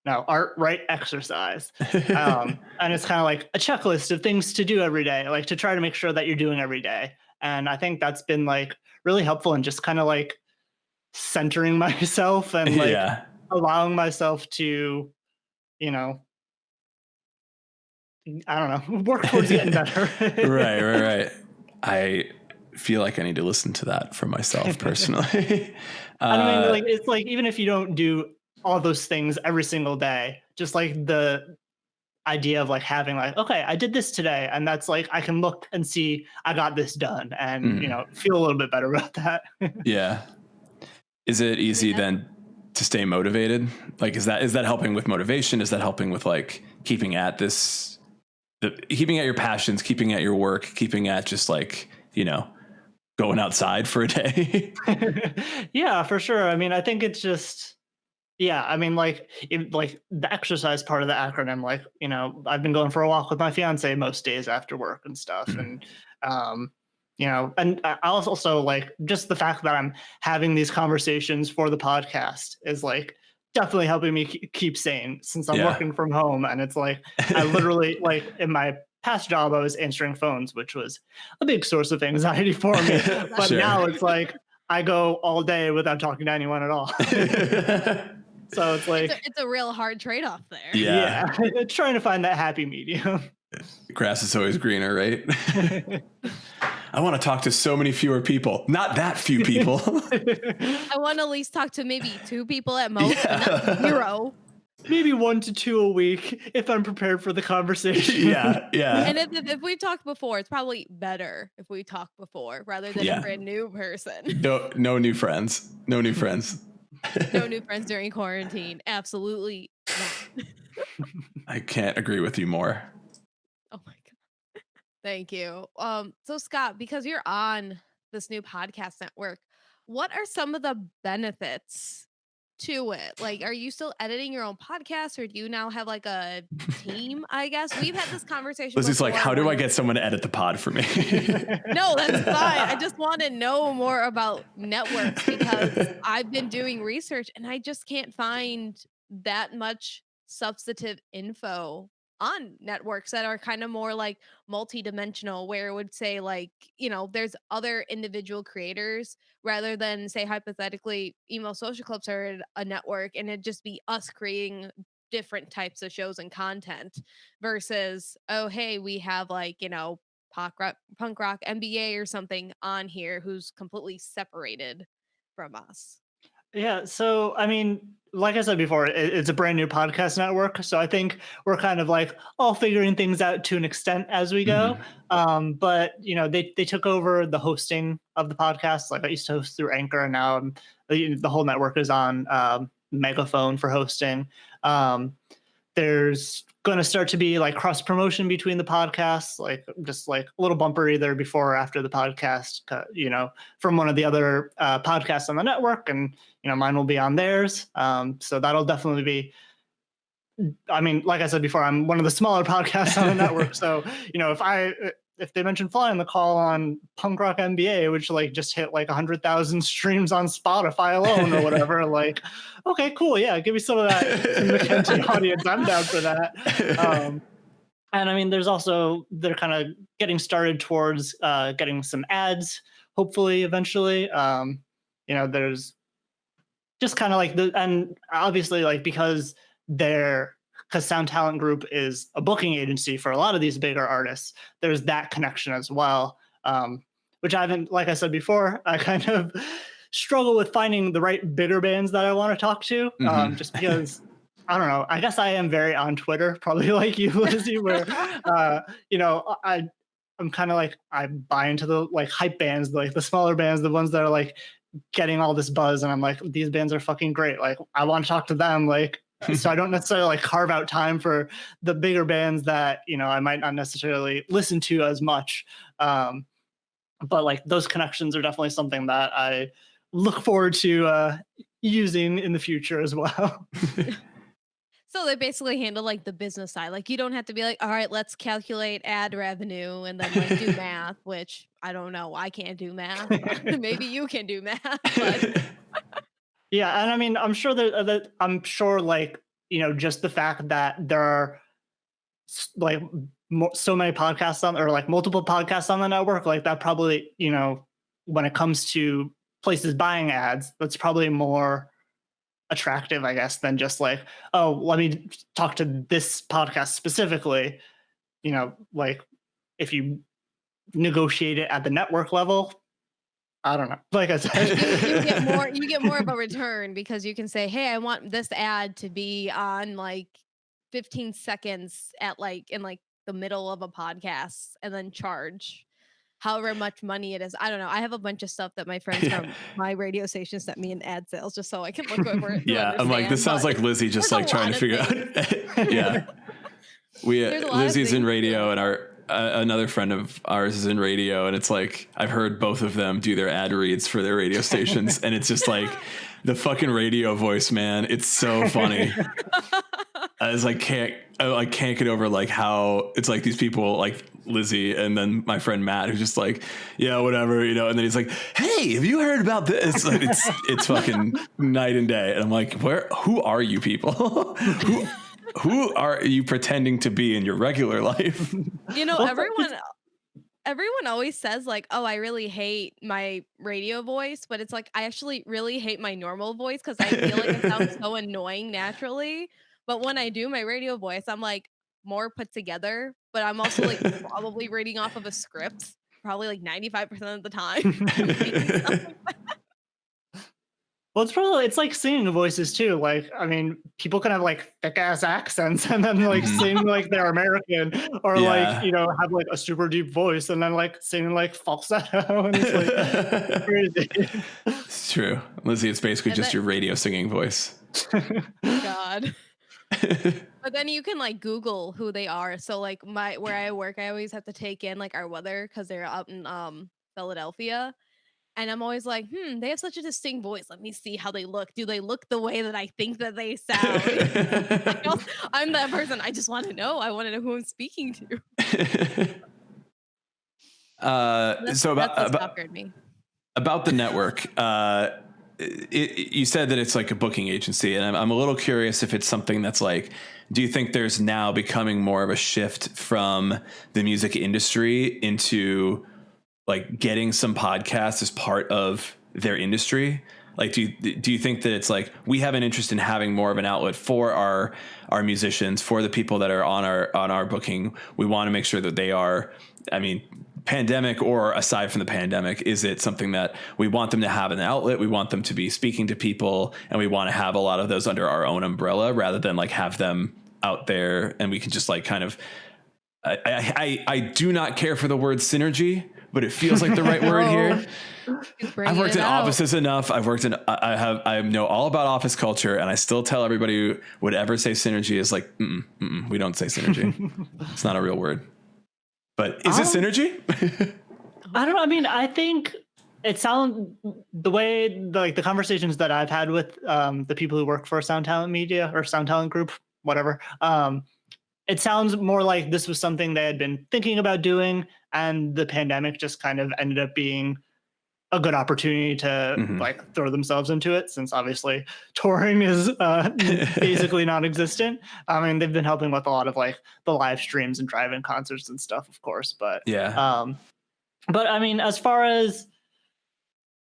No, art, write, exercise. And it's kind of like a checklist of things to do every day, like to try to make sure that you're doing every day. And I think that's been like really helpful in just kind of like centering myself and like allowing myself to, I don't know, work towards getting better. Right. I feel like I need to listen to that for myself personally. I mean, like, it's like, even if you don't do all those things every single day, just like the idea of like having like, okay, I did this today, and that's like, I can look and see I got this done, and feel a little bit better about that. Yeah. Is it easy then to stay motivated? Like, is that helping with motivation? Is that helping with like keeping at your passions, keeping at your work, keeping at just like, going outside for a day? Yeah, for sure. I mean, I think it's just, yeah, I mean, like, like the exercise part of the acronym, like, I've been going for a walk with my fiance most days after work and stuff. And, and I also like just the fact that I'm having these conversations for the podcast is like definitely helping me keep sane, since I'm working from home. And it's like, I literally, like, in my past job, I was answering phones, which was a big source of anxiety for me. But now it's like, I go all day without talking to anyone at all. So it's like, it's a real hard trade-off there. Yeah. Trying to find that happy medium. Grass is always greener, right? I want to talk to so many fewer people. Not that few people. I want to at least talk to maybe 2 people at most, but not 0. Maybe 1 to 2 a week if I'm prepared for the conversation. Yeah. And if we talked before, it's probably better if we talk before rather than a brand new person. No new friends. No new friends. No new friends during quarantine. Absolutely not. I can't agree with you more. Oh my God. Thank you. So Scott, because you're on this new podcast network, what are some of the benefits to it? Like, are you still editing your own podcast, or do you now have like a team? I guess we've had this conversation. Lizzie's like, how do I get someone to edit the pod for me? No, that's fine. I just want to know more about networks, because I've been doing research and I just can't find that much substantive info on networks that are kind of more like multi-dimensional, where it would say like, there's other individual creators, rather than say hypothetically emo social clubs are a network and it'd just be us creating different types of shows and content, versus, oh hey, we have like, punk rock MBA or something on here who's completely separated from us. Yeah. So, I mean, like I said before, it's a brand new podcast network. So I think we're kind of like all figuring things out to an extent as we go. Mhm. But they took over the hosting of the podcast. Like I used to host through Anchor, and now the whole network is on Megaphone for hosting. Um, there's going to start to be like cross promotion between the podcasts, like just like a little bumper either before or after the podcast, from one of the other podcasts on the network, and mine will be on theirs. So that'll definitely be. I mean, like I said before, I'm one of the smaller podcasts on the network. So, if they mention Fly on the Call on Punk Rock NBA, which like just hit like 100,000 streams on Spotify alone or whatever, like, okay, cool. Yeah. Give me some of that McKenzie audience. I'm down for that. And I mean, they're kind of getting started towards getting some ads, hopefully eventually. There's just kind of like and obviously like because Sound Talent Group is a booking agency for a lot of these bigger artists, there's that connection as well. Which I haven't, like I said before, I kind of struggle with finding the right bigger bands that I want to talk to. Just because I don't know. I guess I am very on Twitter, probably like you, Lizzie, where I'm kind of like I buy into the like hype bands, like the smaller bands, the ones that are like getting all this buzz, and I'm like, these bands are fucking great. Like I want to talk to them. Like so I don't necessarily like carve out time for the bigger bands that I might not necessarily listen to as much. But like those connections are definitely something that I look forward to using in the future as well. So they basically handle like the business side. Like you don't have to be like, all right, let's calculate ad revenue and then like do math, which I don't know. I can't do math. Maybe you can do math. But Yeah, and I mean, I'm sure like just the fact that there are like so many podcasts on, or like multiple podcasts on the network, like that probably when it comes to places buying ads, that's probably more attractive, I guess, than just like, oh, let me talk to this podcast specifically. Like if you negotiate it at the network level, I don't know. Like I said, you get more of a return because you can say, hey, I want this ad to be on like 15 seconds at like in like the middle of a podcast and then charge however much money it is. I don't know. I have a bunch of stuff that my friends from my radio station sent me in ad sales just so I can look over it. Yeah, I'm like, this sounds like Lizzie just like trying to figure out. Yeah, Lizzie's in radio, and our another friend of ours is in radio, and it's like I've heard both of them do their ad reads for their radio stations, and it's just like the fucking radio voice, man. It's so funny. I was like, can't get over like how it's like these people like Lizzie and then my friend Matt who's just like, yeah, whatever, and then he's like, hey, have you heard about this? Like, it's fucking night and day. And I'm like, who are you people? Who are you pretending to be in your regular life? Everyone always says like, oh, I really hate my radio voice, but it's like I actually really hate my normal voice because I feel like it sounds so annoying naturally. But when I do my radio voice, I'm like more put together, but I'm also like probably reading off of a script, probably like 95% of the time. Well, it's like singing voices too. Like, I mean, people can have like thick ass accents and then like sing like they're American, or like have like a super deep voice and then like sing like falsetto, and it's like crazy. It's true, Lizzie. It's basically just your radio singing voice. God. But then you can like Google who they are. So like where I work, I always have to take in like our weather because they're up in Philadelphia. And I'm always like, they have such a distinct voice. Let me see how they look. Do they look the way that I think that they sound? I'm that person. I just want to know. I want to know who I'm speaking to. So about the network, you said that it's like a booking agency, and I'm a little curious if it's something that's like, do you think there's now becoming more of a shift from the music industry into like getting some podcasts as part of their industry? Like, do you think that it's like we have an interest in having more of an outlet for our musicians, for the people that are on our booking? We want to make sure that they are, I mean, pandemic or aside from the pandemic, is it something that we want them to have an outlet? We want them to be speaking to people, and we want to have a lot of those under our own umbrella rather than like have them out there and we can just like kind of, I do not care for the word synergy, but it feels like the right word here. I've worked in offices enough. I know all about office culture, and I still tell everybody who would ever say synergy is like, we don't say synergy. It's not a real word. But is it synergy? I don't know. I mean, I think it sounds the way the conversations that I've had with the people who work for Sound Talent Media or Sound Talent Group, whatever. It sounds more like this was something they had been thinking about doing, and the pandemic just kind of ended up being a good opportunity to like throw themselves into it, since obviously touring is basically non-existent. I mean, they've been helping with a lot of like the live streams and drive-in concerts and stuff, of course. But but I mean, as far as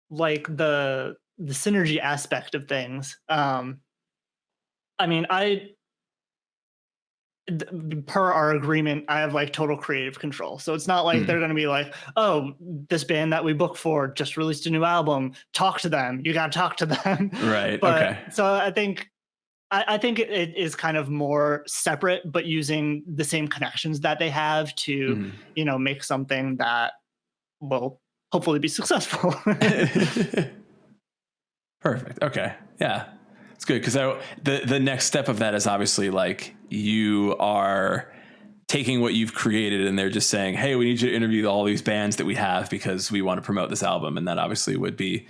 like the synergy aspect of things, I mean, per our agreement, I have like total creative control. So it's not like they're going to be like, oh, this band that we booked for just released a new album. Talk to them. You got to talk to them. Right. But, okay. So I think it is kind of more separate, but using the same connections that they have to, you know, make something that will hopefully be successful. Perfect. Okay. Yeah. It's good because the next step of that is obviously like you are taking what you've created and they're just saying, hey, we need you to interview all these bands that we have because we want to promote this album. And that obviously would be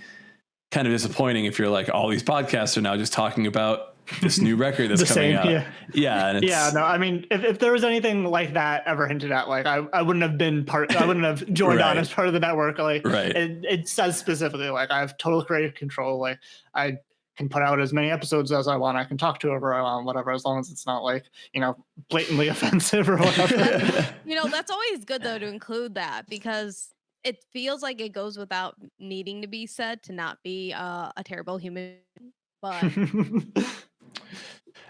kind of disappointing if you're like, all these podcasts are now just talking about this new record that's coming out. Yeah. And no, I mean, if there was anything like that ever hinted at, like I wouldn't have been I wouldn't have joined on as part of the network. Like it says specifically, like I have total creative control. Like I can put out as many episodes as I want. I can talk to whoever I want, whatever, as long as it's not like, you know, blatantly offensive or whatever. You know, that's always good though to include that, because it feels like it goes without needing to be said to not be a terrible human. But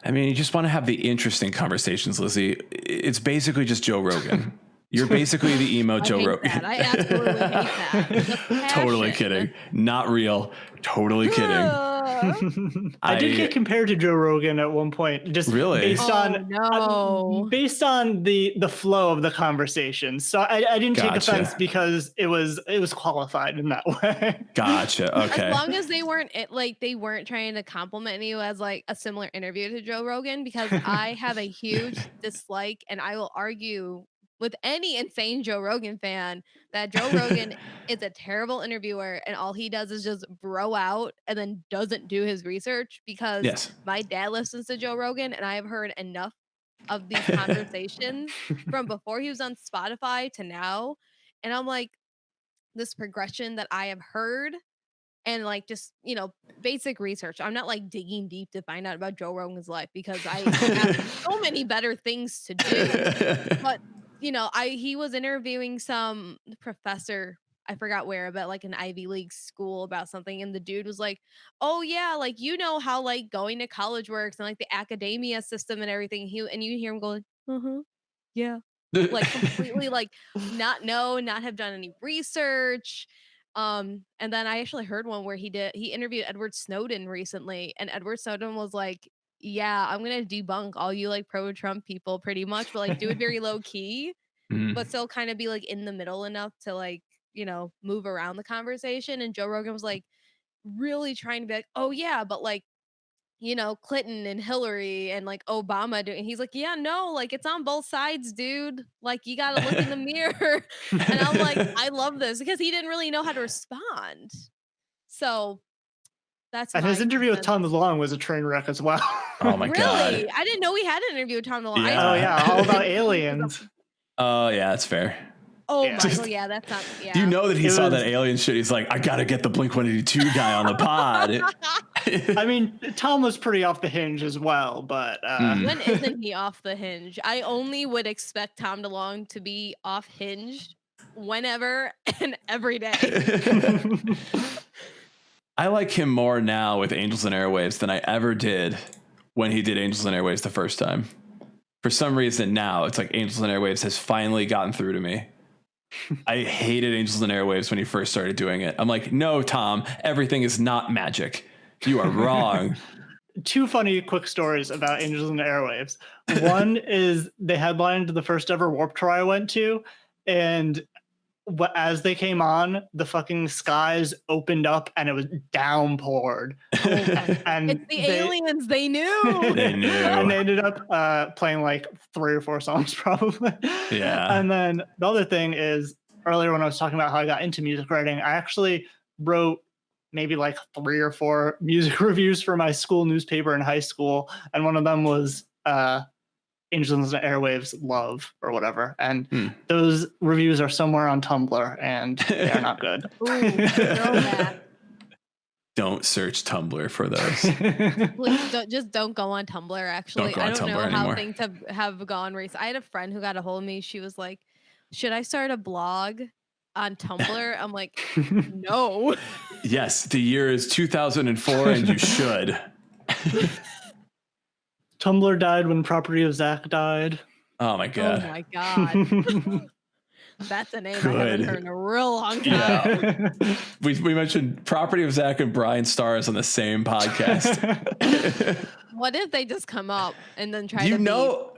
I mean, you just want to have the interesting conversations, Lizzie. It's basically just Joe Rogan. You're basically the emo Joe Rogan. I absolutely hate that. Totally kidding. Not real. Totally kidding. I did get compared to Joe Rogan at one point, just really based on the flow of the conversation. So I didn't take offense because it was qualified in that way. Gotcha. Okay. As long as they weren't trying to compliment you as like a similar interview to Joe Rogan, because I have a huge dislike, and I will argue with any insane Joe Rogan fan that Joe Rogan is a terrible interviewer and all he does is just bro out and then doesn't do his research, because my dad listens to Joe Rogan and I have heard enough of these conversations from before he was on Spotify to now. And I'm like, this progression that I have heard and like just, you know, basic research. I'm not like digging deep to find out about Joe Rogan's life because I have so many better things to do. But you know, he was interviewing some professor, I forgot where, but like an Ivy League school about something. And the dude was like, oh yeah, like, you know how like going to college works and like the academia system and everything. And you hear him going, yeah. Like completely like not have done any research. And then I actually heard one where he interviewed Edward Snowden recently, and Edward Snowden was like, yeah, I'm gonna debunk all you like pro-Trump people pretty much, but like do it very low key, but still kind of be like in the middle enough to like, you know, move around the conversation. And Joe Rogan was like really trying to be like, oh yeah, but like, you know, Clinton and Hillary and like Obama doing. He's like, yeah, no, like it's on both sides, dude. Like you gotta look in the mirror. And I'm like, I love this, because he didn't really know how to respond. So that's and his interview with Tom DeLonge was a train wreck as well. Oh my god! Really? I didn't know we had an interview with Tom DeLonge. Yeah. Oh yeah, all about aliens. Oh yeah, that's fair. Oh yeah. Michael, yeah, that's not. Yeah. You know that he saw that alien shit. He's like, I gotta get the Blink-182 guy on the pod. I mean, Tom was pretty off the hinge as well, but when isn't he off the hinge? I only would expect Tom DeLonge to be off hinge whenever and every day. I like him more now with Angels and Airwaves than I ever did when he did Angels and Airwaves the first time. For some reason now, it's like Angels and Airwaves has finally gotten through to me. I hated Angels and Airwaves when he first started doing it. I'm like, no, Tom, everything is not magic. You are wrong. Two funny quick stories about Angels and Airwaves. One is they headlined the first ever Warped Tour I went to, and as they came on, the fucking skies opened up and it was downpoured. And it's the aliens. They knew. They knew. And they ended up playing like 3 or 4 songs probably. Yeah. And then the other thing is, earlier when I was talking about how I got into music writing, I actually wrote maybe like 3 or 4 music reviews for my school newspaper in high school. And one of them was Angels and Airwaves Love or whatever. And those reviews are somewhere on Tumblr and they're not good. Ooh, don't search Tumblr for those. Please don't go on Tumblr. Actually, Don't go on I don't know Tumblr how anymore. things have gone recently. I had a friend who got a hold of me. She was like, should I start a blog on Tumblr? I'm like, no. Yes, the year is 2004 and you should. Tumblr died when Property of Zach died. Oh my God. Oh my God. That's a name I haven't heard in a real long time. Yeah. we mentioned Property of Zach and Brian Stars on the same podcast. What if they just come up and then try You to know,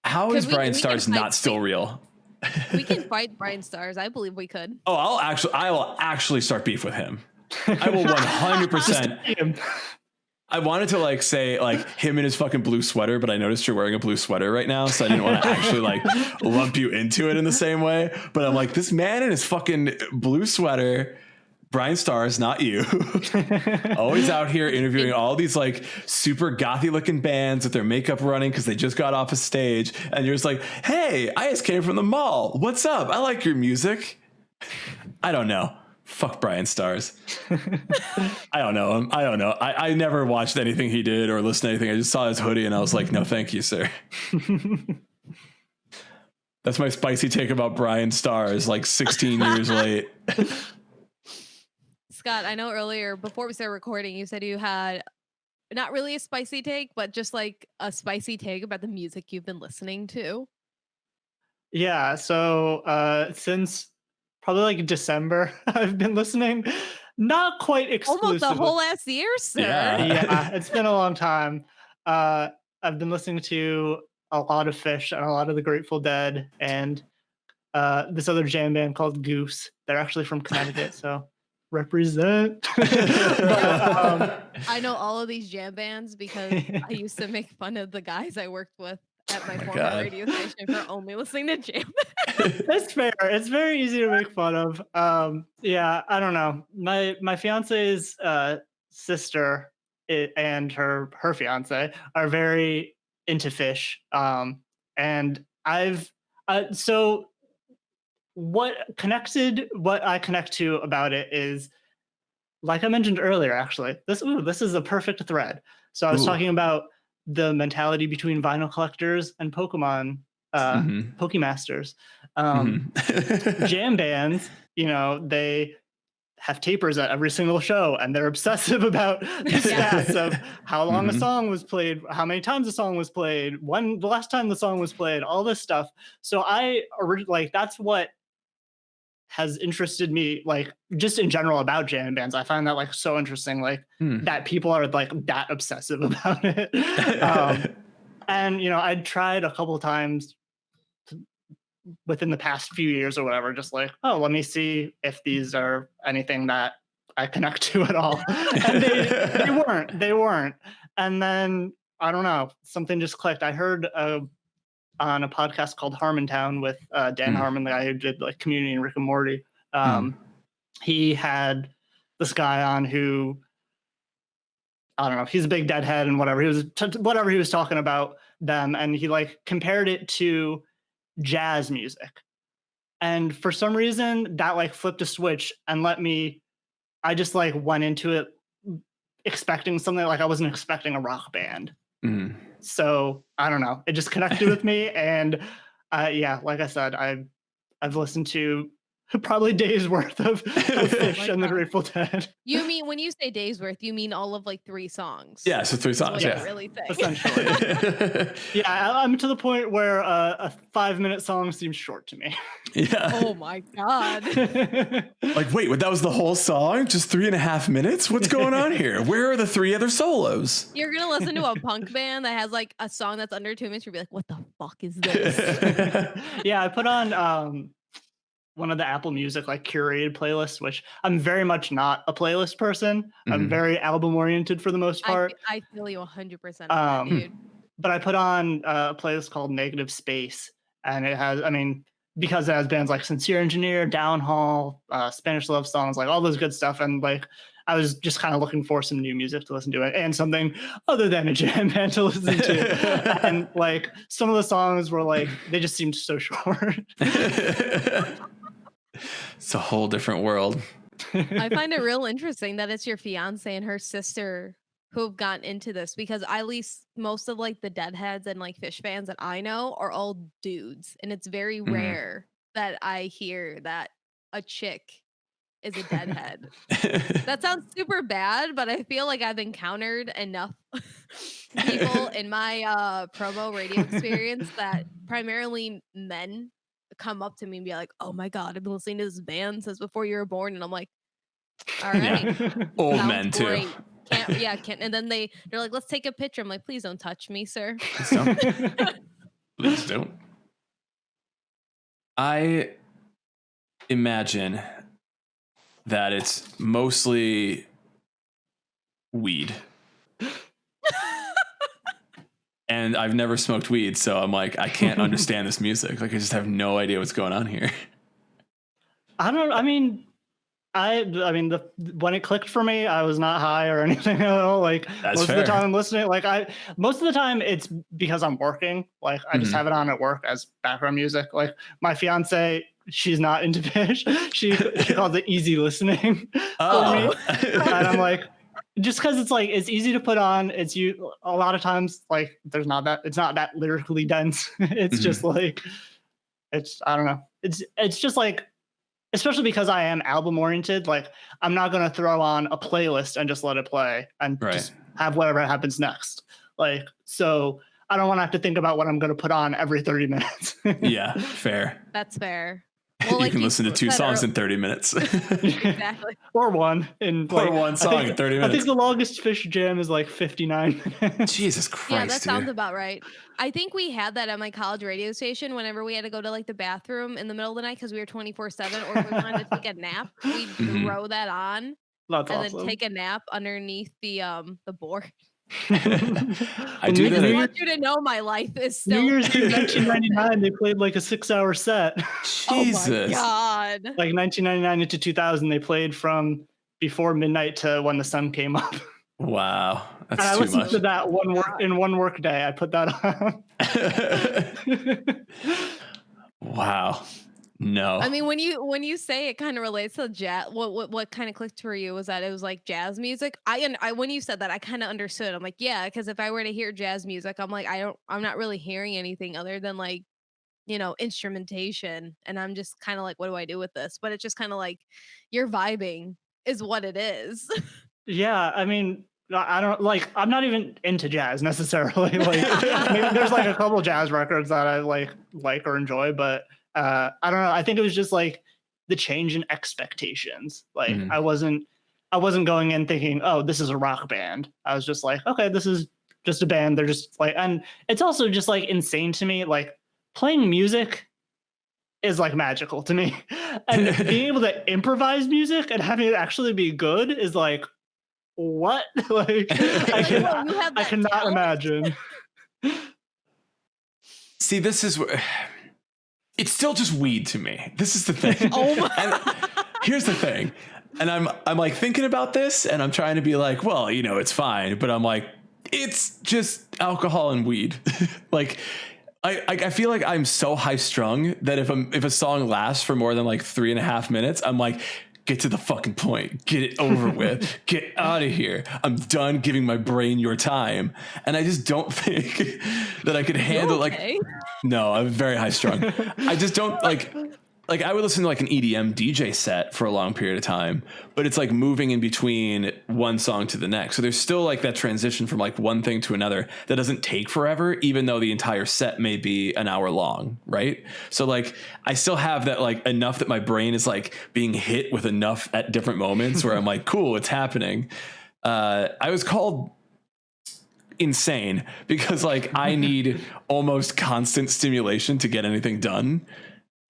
how is Brian we Stars can not fight- still real? We can fight Brian Stars. I believe we could. Oh, I will actually start beef with him. I will 100%. I wanted to like say like him in his fucking blue sweater, but I noticed you're wearing a blue sweater right now, so I didn't want to actually like lump you into it in the same way. But I'm like, this man in his fucking blue sweater, Brian Stars, not you, always out here interviewing all these like super gothy looking bands with their makeup running because they just got off a stage, and you're just like, hey, I just came from the mall. What's up? I like your music. I don't know. Fuck Brian Stars. I don't know him. I don't know. I never watched anything he did or listened to anything. I just saw his hoodie and I was like, no, thank you, sir. That's my spicy take about Brian Stars, like 16 years late. Scott, I know earlier before we started recording, you said you had not really a spicy take, but just like a spicy take about the music you've been listening to. Yeah. So since probably like December, I've been listening, not quite exclusively. Almost a whole ass year, sir. Yeah, it's been a long time. I've been listening to a lot of Fish and a lot of the Grateful Dead and this other jam band called Goose. They're actually from Connecticut, so represent. I know all of these jam bands because I used to make fun of the guys I worked with at my former radio station for only listening to jam bands. That's fair. It's very easy to make fun of. Yeah, I don't know. My fiance's sister and her fiance are very into Fish. And so what I connect to about it is, like I mentioned earlier, actually, this is a perfect thread. So I was talking about the mentality between vinyl collectors and Pokemon, Pokemasters. Jam bands, they have tapers at every single show, and they're obsessive about the stats of how long a song was played, how many times a song was played, when the last time the song was played, all this stuff. So that's what has interested me, like just in general about jam bands. I find that like so interesting, like that people are like that obsessive about it. And I'd tried a couple of times within the past few years or whatever, just like, oh, let me see if these are anything that I connect to at all. And they weren't. And then I don't know, something just clicked. I heard on a podcast called Harmontown with Dan Harmon, the guy who did like Community and Rick and Morty. He had this guy on who, I don't know, he's a big Deadhead and whatever. He was talking about them, and he like compared it to jazz music. And for some reason that like flipped a switch and I just like went into it expecting something, like I wasn't expecting a rock band. So I don't know, it just connected with me. And yeah, like I said, I've listened to probably days worth of Fish and the God. Grateful Dead. You mean when you say days worth, you mean all of like 3 songs? Yeah, so 3 is songs. what Yeah, you're really saying. Essentially. Yeah, I'm to the point where a 5-minute song seems short to me. Yeah. Oh my God. Like, wait, that was the whole song? Just 3.5 minutes? What's going on here? Where are the 3 other solos? You're gonna listen to a punk band that has like a song that's under 2 minutes. You'll be like, what the fuck is this? Yeah, I put on one of the Apple Music like curated playlists, which I'm very much not a playlist person. I'm very album oriented for the most part. I feel you 100% on that, dude. But I put on a playlist called Negative Space, and it has, I mean, because it has bands like Sincere Engineer, Downhaul, Spanish Love Songs, like all those good stuff. And like, I was just kind of looking for some new music to listen to it and something other than a jam band to listen to. And like, some of the songs were like, they just seemed so short. It's a whole different world. I find it real interesting that it's your fiance and her sister who have gotten into this, because at least most of like the Deadheads and like Fish fans that I know are all dudes, and it's very rare that I hear that a chick is a Deadhead. That sounds super bad, but I feel like I've encountered enough people in my promo radio experience that primarily men come up to me and be like, oh my God, I've been listening to this band since before you were born. And I'm like, all right. Old sounds men too. great. Can't. And then they're like, let's take a picture. I'm like, please don't touch me, sir. Please don't. Please don't. I imagine that it's mostly weed. And I've never smoked weed, so I'm like, I can't understand this music. Like, I just have no idea what's going on here. I mean, when it clicked for me, I was not high or anything at all. Like, That's most fair. of the time I'm listening, most of the time it's because I'm working. Like, I just have it on at work as background music. Like, my fiance, she's not into Fish. She calls it easy listening for me. And I'm like, just because it's like, it's easy to put on. A lot of times, like, it's not that lyrically dense. It's just like, I don't know. It's just like, especially because I am album oriented, like, I'm not going to throw on a playlist and just let it play and just have whatever happens next. Like, so I don't want to have to think about what I'm going to put on every 30 minutes. Yeah, fair. That's fair. Well, You can listen to 2 songs in 30 minutes. Exactly. Or one song in 30 minutes. I think the longest Fish jam is like 59 minutes. Jesus Christ. Yeah, that sounds about right. I think we had that at my college radio station whenever we had to go to like the bathroom in the middle of the night because we were 24/7, or if we wanted to take a nap, we'd throw that on then take a nap underneath the board. I do that. I want you to know my life is still New Year's Eve 1999. They played like a 6-hour set. Jesus. Oh my God. Like 1999 into 2000, they played from before midnight to when the sun came up. Wow, that's and I too listened much. to that one work day. I put that on. Wow. No. I mean, when you say it kind of relates to jazz, what kind of clicked for you was that it was like jazz music. I when you said that, I kind of understood. I'm like, yeah, because if I were to hear jazz music, I'm like, I'm not really hearing anything other than like, instrumentation, and I'm just kind of like, what do I do with this? But it's just kind of like you're vibing is what it is. Yeah, I mean, I don't like. I'm not even into jazz necessarily. Like, maybe there's like a couple jazz records that I like or enjoy, but I don't know. I think it was just like the change in expectations. Like, I wasn't going in thinking, oh, this is a rock band. I was just like, okay, this is just a band. They're just like, and it's also just like insane to me. Like, playing music is like magical to me, and being able to improvise music and having it actually be good is like, what? Like, I cannot imagine. See, this is where it's still just weed to me. This is the thing. Oh my. And here's the thing. And I'm like thinking about this, and I'm trying to be like, well, it's fine. But I'm like, it's just alcohol and weed. Like, I feel like I'm so high strung that if a song lasts for more than like 3.5 minutes, I'm like, get to the fucking point, get it over with, get out of here. I'm done giving my brain your time. And I just don't think that I could handle like, no, I'm very high strung. I just don't like, like I would listen to like an EDM DJ set for a long period of time, but it's like moving in between one song to the next. So there's still like that transition from like one thing to another that doesn't take forever, even though the entire set may be an hour long. Right. So like I still have that like enough that my brain is like being hit with enough at different moments where I'm like, cool, it's happening. I was called insane because like I need almost constant stimulation to get anything done.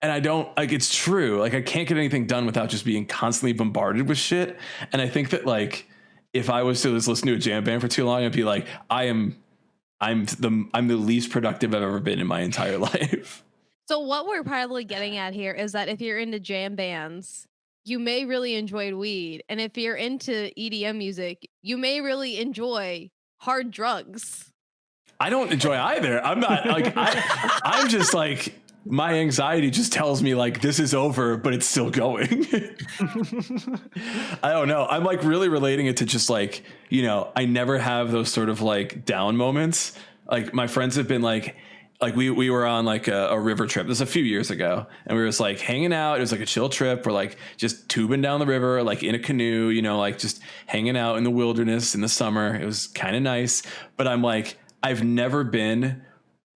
And I don't like, it's true. Like I can't get anything done without just being constantly bombarded with shit. And I think that like, if I was to just listen to a jam band for too long, I'd be like, I'm the least productive I've ever been in my entire life. So what we're probably getting at here is that if you're into jam bands, you may really enjoy weed. And if you're into EDM music, you may really enjoy hard drugs. I don't enjoy either. I'm not like, I'm just like, my anxiety just tells me like this is over, but it's still going. I don't know. I'm like really relating it to just like, you know, I never have those sort of like down moments. Like my friends have been like we were on like a river trip. This was a few years ago, and we were just like hanging out. It was like a chill trip. We're like just tubing down the river, like in a canoe, you know, like just hanging out in the wilderness in the summer. It was kind of nice, but I'm like, I've never been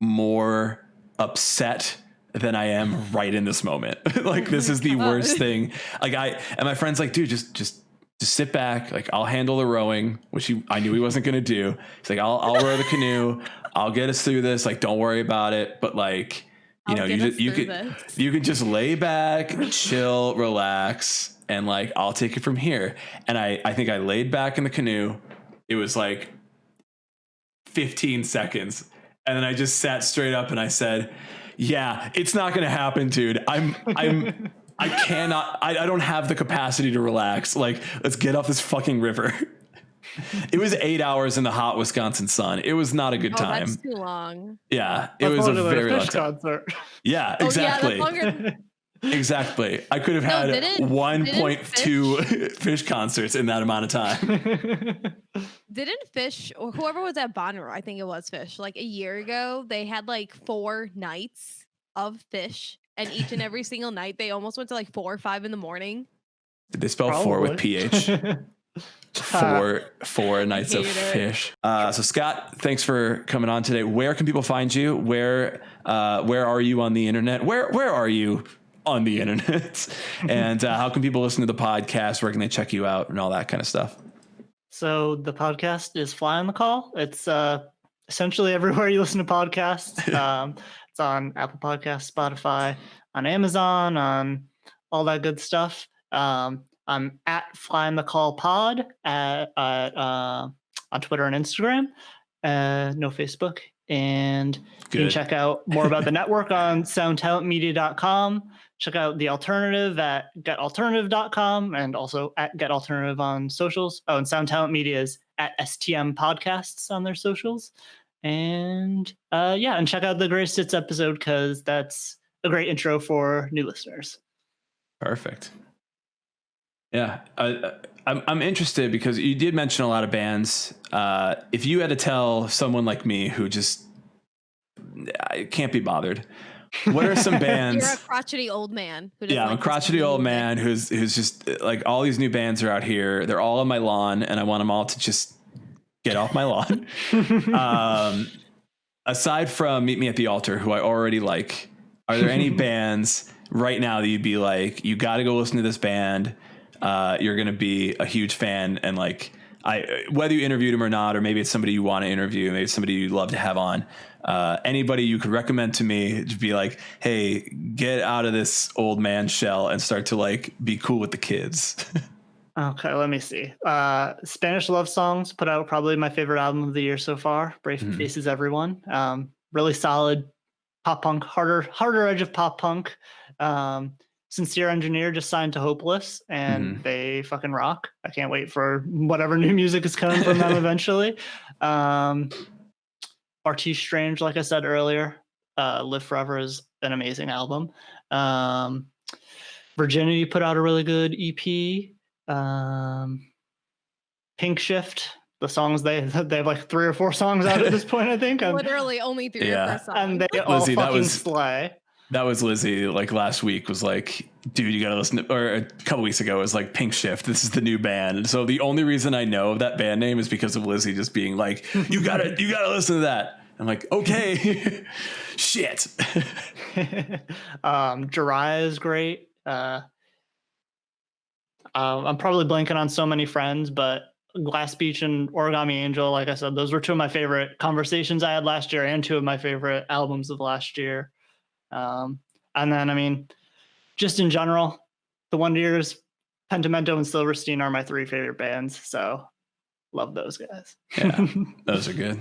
more upset than I am right in this moment. Like this is the worst thing. Like and my friend's like, dude, just sit back. Like I'll handle the rowing, which I knew he wasn't going to do. He's like, I'll row the canoe. I'll get us through this. Like, don't worry about it. But like, you know, you can just lay back, chill, relax. And like, I'll take it from here. And I think I laid back in the canoe. It was like 15 seconds. And then I just sat straight up and I said, yeah, it's not going to happen, dude. I cannot, I don't have the capacity to relax. Like, let's get off this fucking river. It was 8 hours in the hot Wisconsin sun. It was not a good time. That's too long. Yeah. It was a very long time. Concert. Yeah, exactly. Oh, yeah, that's longer. Exactly. I could have had 1.2 Fish concerts in that amount of time. Didn't Fish, or whoever was at Bonnaroo, I think it was Fish, like a year ago, they had like 4 nights of Fish, and each and every single night they almost went to like 4 or 5 in the morning. Did they spell Probably. 4 with PH? four nights of Fish. So Scott, thanks for coming on today. Where can people find you? Where are you on the internet? Where are you on the internet? And how can people listen to the podcast? Where can they check you out and all that kind of stuff? So the podcast is Fly on the Call. It's essentially everywhere you listen to podcasts. It's on Apple Podcasts, Spotify, on Amazon, on all that good stuff. I'm at Fly on the Call Pod on Twitter and Instagram. No Facebook. And you can check out more about the network on soundtalentmedia.com. Check out The Alternative at getalternative.com and also at Get Alternative on socials. Oh, and Sound Talent Media is at STM Podcasts on their socials. And and check out the Greatest Hits episode because that's a great intro for new listeners. Perfect. Yeah, I'm interested because you did mention a lot of bands. If you had to tell someone like me who just can't be bothered, what are some bands? You're a crotchety old man. I'm a crotchety old man who's just like, all these new bands are out here. They're all on my lawn, and I want them all to just get off my lawn. Aside from Meet Me at the Altar, who I already like, are there any bands right now that you'd be like, you got to go listen to this band? You're going to be a huge fan, and like, whether you interviewed him or not, or maybe it's somebody you want to interview, maybe it's somebody you'd love to have on. Anybody you could recommend to me to be like, hey, get out of this old man shell and start to like be cool with the kids. Okay, let me see. Spanish Love Songs put out probably my favorite album of the year so far. Brave Faces Everyone. Really solid pop punk, harder edge of pop punk. Sincere Engineer just signed to Hopeless, and they fucking rock. I can't wait for whatever new music is coming from them eventually. RT Strange, like I said earlier, Live Forever is an amazing album. Virginity put out a really good EP. Pink Shift, the songs they have like 3 or 4 songs out at this point, I think. Literally only 3 or 4 songs. And they all fucking slay. That was Lizzie, like last week was like, dude, you gotta listen to, or a couple weeks ago it was like Pink Shift. This is the new band. And so the only reason I know of that band name is because of Lizzie just being like, you gotta listen to that. I'm like, okay, shit. Jiraiya is great. I'm probably blanking on so many friends, but Glass Beach and Origami Angel, like I said, those were two of my favorite conversations I had last year and two of my favorite albums of last year. And then, I mean, just in general, the Wonder Years, Pentimento, and Silverstein are my three favorite bands. So love those guys. Yeah, those are good.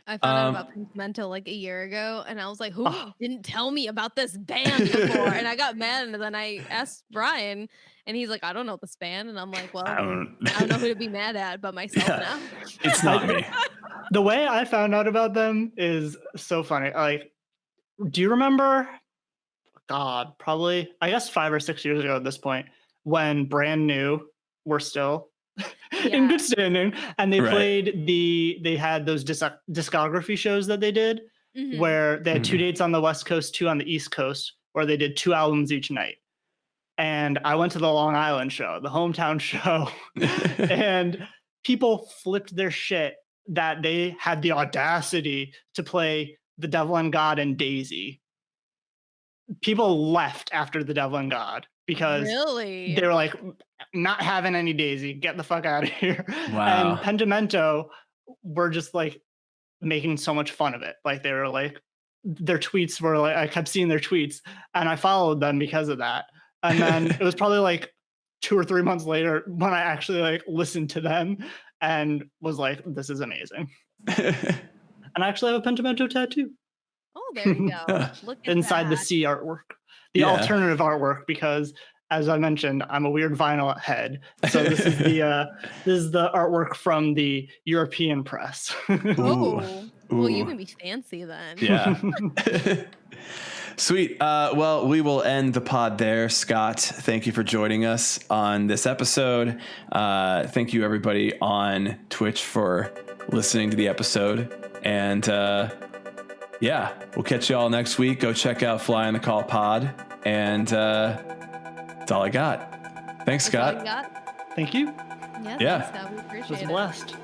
I found out about Pentimento like a year ago, and I was like, who didn't tell me about this band before? And I got mad, and then I asked Brian, and he's like, I don't know this band. And I'm like, well, I don't know who to be mad at but myself now. It's not me. The way I found out about them is so funny. Like, do you remember, God, probably, I guess 5 or 6 years ago at this point, when Brand New were still in good standing, and they played they had those discography shows that they did, where they had 2 dates on the West Coast, 2 on the East Coast, where they did 2 albums each night. And I went to the Long Island show, the hometown show, and people flipped their shit that they had the audacity to play The Devil and God and Daisy. People left after The Devil and God because they were like, not having any Daisy, get the fuck out of here. Wow. And Pentimento were just like making so much fun of it. Like they were like, their tweets were like, I kept seeing their tweets and I followed them because of that. And then it was probably like 2 or 3 months later when I actually like listened to them and was like, this is amazing. And I actually have a Pentimento tattoo. Oh, there you go. Look at inside that. the C artwork, the alternative artwork, because as I mentioned, I'm a weird vinyl head. So this is the artwork from the European press. Oh, well, you can be fancy then. Yeah. Sweet. Well, we will end the pod there. Scott, thank you for joining us on this episode. Thank you, everybody on Twitch, for listening to the episode. And yeah, we'll catch you all next week. Go check out Fly on the Call pod. And that's all I got. Thanks, Scott. Thank you. Yeah. Thanks, Scott. We appreciate it. Was blessed.